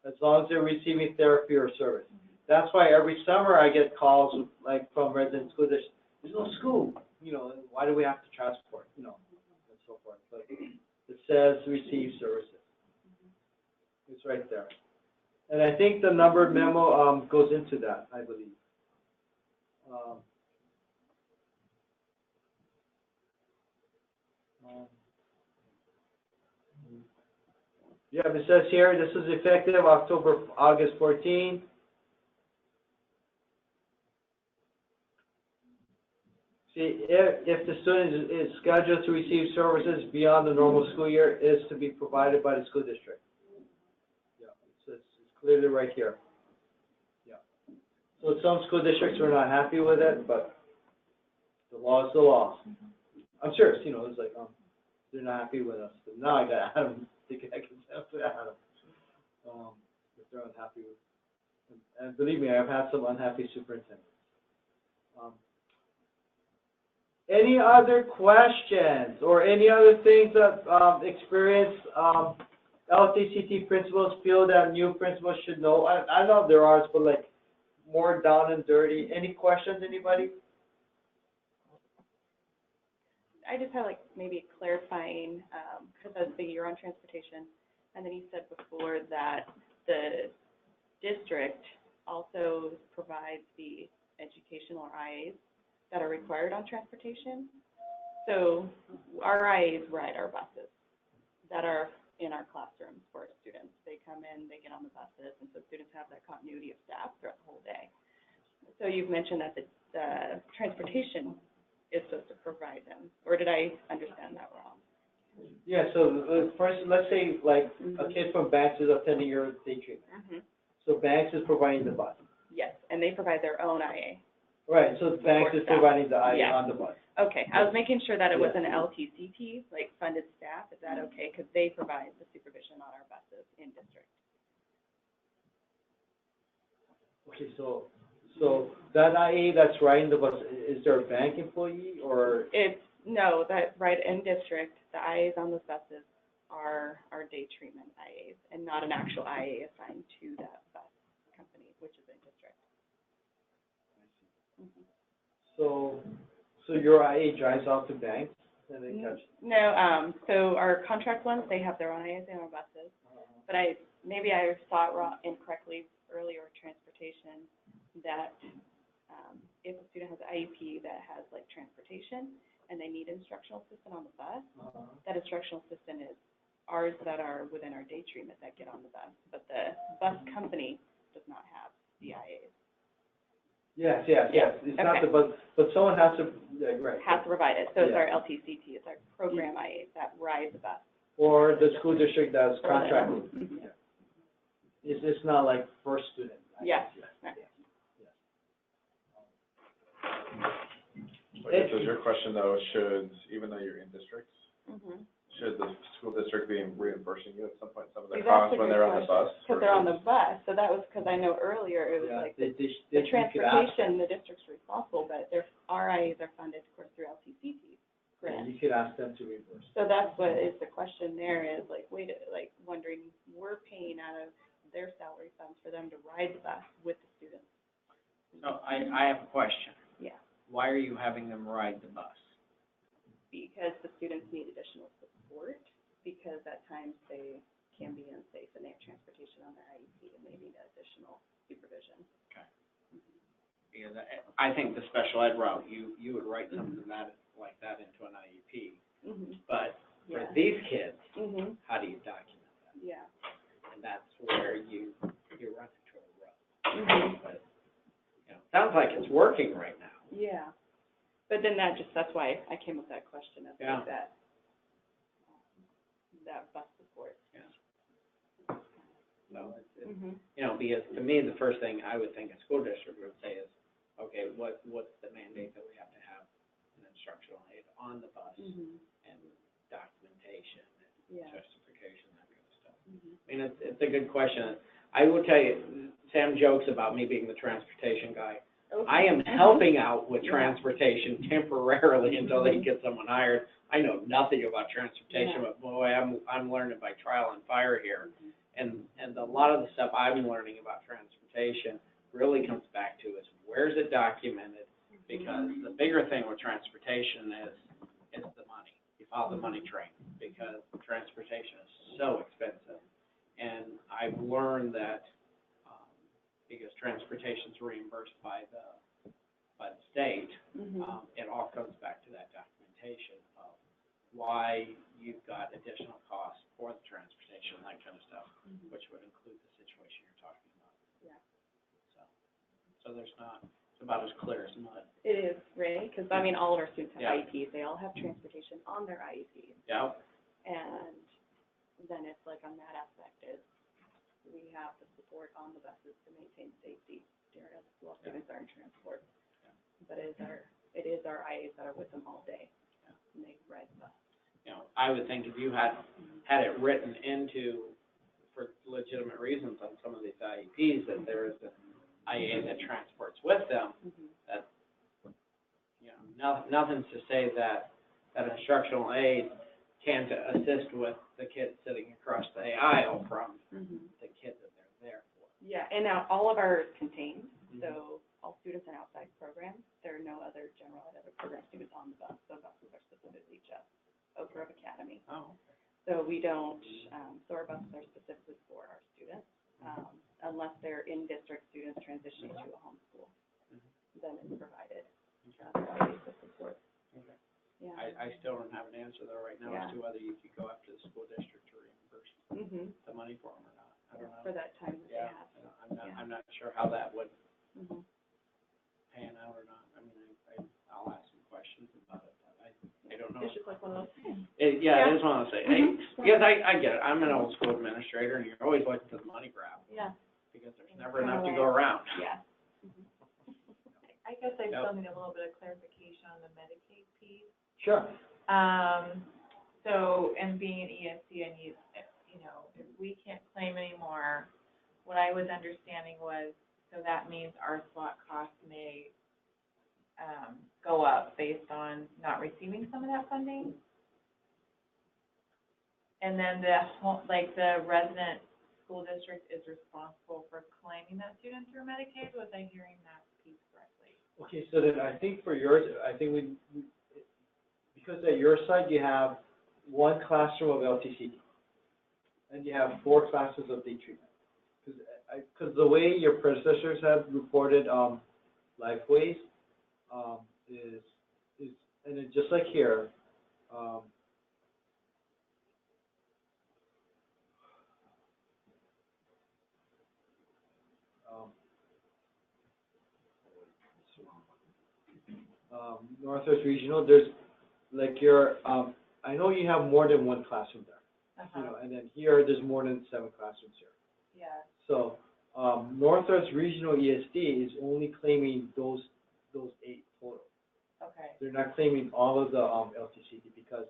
as long as they're receiving therapy or service. That's why every summer I get calls like from resident school districts. There's no school, you know, why do we have to transport, you know, and so forth. But it says receive services. It's right there. And I think the numbered memo goes into that, I believe. Yeah, it says here, this is effective August 14. See, if the student is scheduled to receive services beyond the normal school year, it is to be provided by the school district. Yeah, so it's clearly right here. Yeah. So some school districts are not happy with it, but the law is the law. I'm serious, you know, it's like, they're not happy with us. But now I got Adam, thinking I can definitely Adam. If they're unhappy with, and believe me, I've had some unhappy superintendents. Any other questions or any other things that experienced LTCT principals feel that new principals should know? I know there are, but like more down and dirty. Any questions, anybody? I just have like maybe clarifying, because I was thinking you're on transportation, and then you said before that the district also provides the educational IAs that are required on transportation. So our IAs ride our buses that are in our classrooms for our students. They come in, they get on the buses, and so students have that continuity of staff throughout the whole day. So you've mentioned that the transportation is supposed to provide them, or did I understand that wrong? Yeah, so first, let's say like a kid from Banks is attending your day treatment. So Banks is providing the bus. Yes, and they provide their own IA. Right, so Banks is providing the IA on the bus. Okay, I was making sure that it was an LTCT, like funded staff. Is that okay? Because they provide the supervision on our buses in district. Okay, so that IA that's riding the bus, is there a bank employee or? No, that right in district, the IAs on the buses are our day treatment IAs and not an actual IA assigned to that bus company, which is in district. So your IA drives off to Banks and then catch? No, so our contract ones, they have their own IAs in our buses. But maybe I saw it wrong incorrectly earlier with transportation, that if a student has an IEP that has like transportation and they need instructional assistant on the bus, that instructional assistant is ours that are within our day treatment that get on the bus. But the bus company does not have the IAs. Yes. It's not the bus, but someone has to, right. Has to provide it. So it's our LTCT, it's our program IAs that ride the bus. Or the school district does contracting. It's not like first student. Yes. Okay, so your question though, even though you're in districts, should the school district be reimbursing you at some point some of their costs when they're on the bus? Because they're on the bus, so that was because I know earlier it was like the transportation, the district's responsible, but their RIAs are funded, of course, through LTCT grants. You could ask them to reimburse. So that's what is the question there is like, wondering, we're paying out of their salary funds for them to ride the bus with the students. So I have a question. Yeah. Why are you having them ride the bus? Because the students need additional support, because at times they can be unsafe and they have transportation on their IEP and they need additional supervision. Okay. Because I think the special ed route, you would write something like that into an IEP. But for these kids, how do you document that? Yeah. And that's where you run into a rut. But, sounds like it's working right now. Yeah. But then that's why I came with that question of like that bus support. Yeah. So it's, because to me, the first thing I would think a school district would say is, okay, what's the mandate that we have to have an instructional aid on the bus and documentation and justification, that kind of stuff. I mean, it's a good question. I will tell you, Sam jokes about me being the transportation guy. I am helping out with transportation temporarily until they get someone hired. I know nothing about transportation, but boy, I'm learning by trial and fire here. And a lot of the stuff I'm learning about transportation really comes back to is where's it documented? Because the bigger thing with transportation is the money. You follow the money train because transportation is so expensive. And I've learned that because transportation is reimbursed by the state, it all comes back to that documentation of why you've got additional costs for the transportation and that kind of stuff, which would include the situation you're talking about. Yeah. So, So there's not, it's about as clear as mud. It is, right? Because, I mean, all of our students have Yeah. IEPs. They all have transportation on their IEPs. Yeah. And then it's like on that aspect is we have the support on the buses to maintain safety during while students are in transport. But it is our IAs that are with them all day. And they ride the bus. You know, I would think if you had it written into, for legitimate reasons on some of these IEPs, that there is an IA that transports with them, that, you know, nothing's to say that instructional aid can't assist with the kids sitting across the aisle from the kids that they're there for. Yeah, and now all of ours contained, so all students in outside programs. There are no other general ed other program students on the bus. The buses are specifically just Oak Grove Academy. Oh. So we don't, so our buses are specifically for our students, unless they're in-district students transitioning to a homeschool. Then it's provided. For support. Okay. Yeah. I still don't have an answer though right now as to whether you could go up to the school district to reimburse the money for them or not. I don't know. For that time that they have. I'm not sure how that would pan out or not. I mean, I'll ask some questions about it, but I don't know. It's just like one of those things. It is one of those things. Because I get it. I'm an old school administrator, and you're always looking for the money grab. Yeah. Because there's never enough to go around. Yeah. I guess I still need a little bit of clarification on the Medicaid piece. Sure. So, and being an ESC, and you know, if we can't claim anymore, what I was understanding was, so that means our SWAT costs may go up based on not receiving some of that funding? And then the resident school district is responsible for claiming that student through Medicaid? Was I hearing that piece correctly? Okay, so then I think for yours, I think because at your site you have one classroom of LTCT, and you have 4 classes of day treatment. Because the way your predecessors have reported Lifeways is and then just like here, Northwest Regional, there's like your, I know you have more than one classroom there, you know, and then here there's more than 7 classrooms here. Yeah. So Northwest Regional ESD is only claiming those 8 total. Okay. They're not claiming all of the LTCT because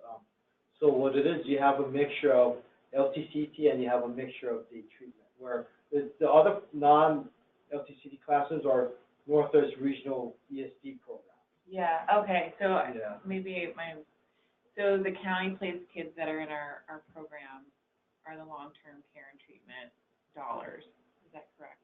so what it is, you have a mixture of LTCT and you have a mixture of day treatment, where the other non-LTCT classes are Northwest Regional ESD program. Yeah, okay, so maybe so the county plays kids that are in our program are the long-term care and treatment dollars, is that correct?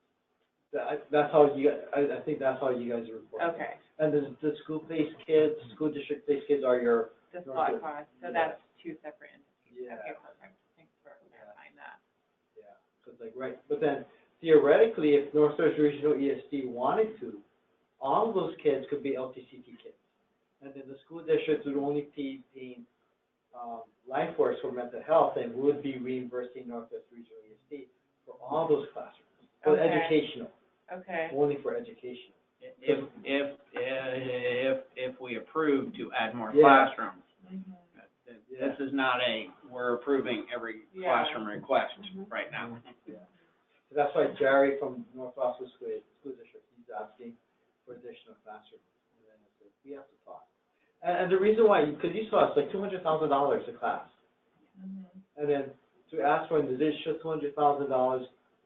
That's how I think that's how you guys are reporting. Okay. And the school-based kids, school district-based kids are your... The SWAT costs, so that's 2 separate entities. Yeah. Okay, perfect, thanks for clarifying that. Yeah, because but then theoretically, if Northwest Regional ESD wanted to, all of those kids could be LTCT kids. And then the school districts would only be paying LifeWorks for mental health, and we would be reimbursing Northwest Regional ESD for all those classrooms, for educational. Okay. Only for education. If we approve to add more classrooms, this is not we're approving every classroom request right now. Yeah. So that's why Jerry from Northwest School District, he's asking for additional classrooms. And then I said, we have to talk. And the reason why, because you saw it's like $200,000 a class. And then to ask for an additional $200,000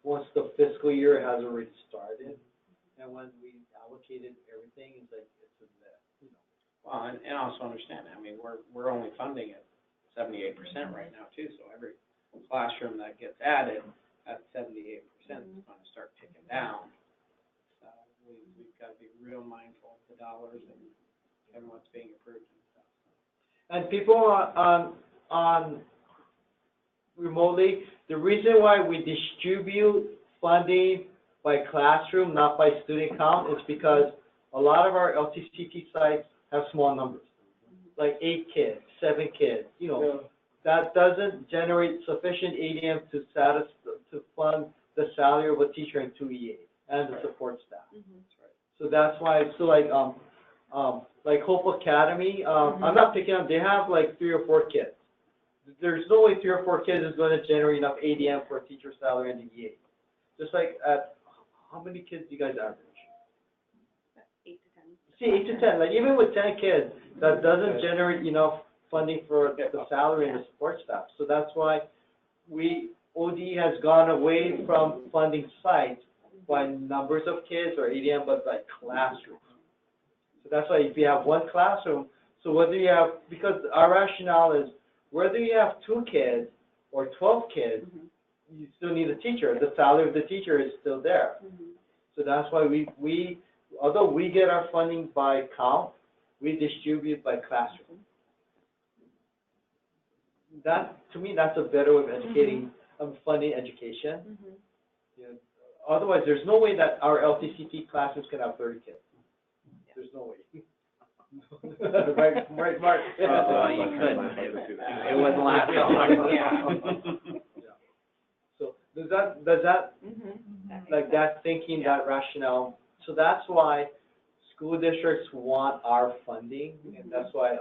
once the fiscal year has already started, and when we allocated everything, it's like it's in there, you know. Well, and also understand, I mean, we're only funding at 78% right now too, so every classroom that gets added at 78% is going to start ticking down. So we've got to be real mindful of the dollars and what's being approved and stuff. And people on remotely, the reason why we distribute funding by classroom, not by student count, is because a lot of our LTCT sites have small numbers, like 8 kids, 7 kids, you know. That doesn't generate sufficient ADM to fund the salary of a teacher and 2 EA and the support staff. So that's why, so like Hope Academy, I'm not picking on, they have like 3 or 4 kids. There's no way 3 or 4 kids is going to generate enough ADM for a teacher salary in the EA. Just like how many kids do you guys average? 8 to 10. See, 8 to 10. Like even with 10 kids, that doesn't generate enough funding for the salary and the support staff. So that's why OD has gone away from funding sites by numbers of kids or ADM, but by classrooms. So that's why if you have 1 classroom, so whether you have, because our rationale is whether you have 2 kids or 12 kids, you still need a teacher. The salary of the teacher is still there. So that's why we although we get our funding by count, we distribute by classroom. That, to me, that's a better way of educating, funding education. You know, otherwise, there's no way that our LTCT classes can have 30 kids. There's no way. right, Mark? You couldn't. It wouldn't last long. So does that like that thinking, that rationale? So that's why school districts want our funding, and that's why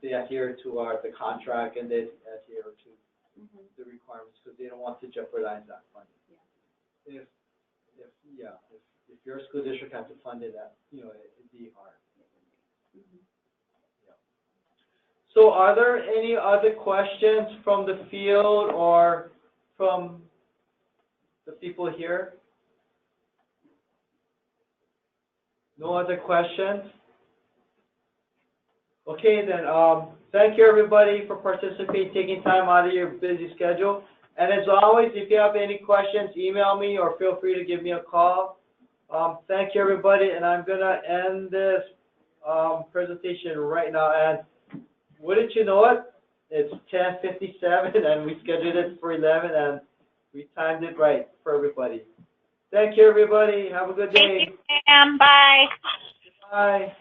they adhere to the contract and they adhere to the requirements because they don't want to jeopardize that funding. If your school district has to fund it, it'd be hard. So are there any other questions from the field or from the people here? No other questions? Okay, then thank you everybody for participating, taking time out of your busy schedule. And as always, if you have any questions, email me or feel free to give me a call. Thank you everybody, and I'm gonna end this presentation right now. And wouldn't you know it, it's 10:57 and we scheduled it for 11 and we timed it right for everybody. Thank you everybody. Have a good day. Thank you, Sam. Bye. Bye.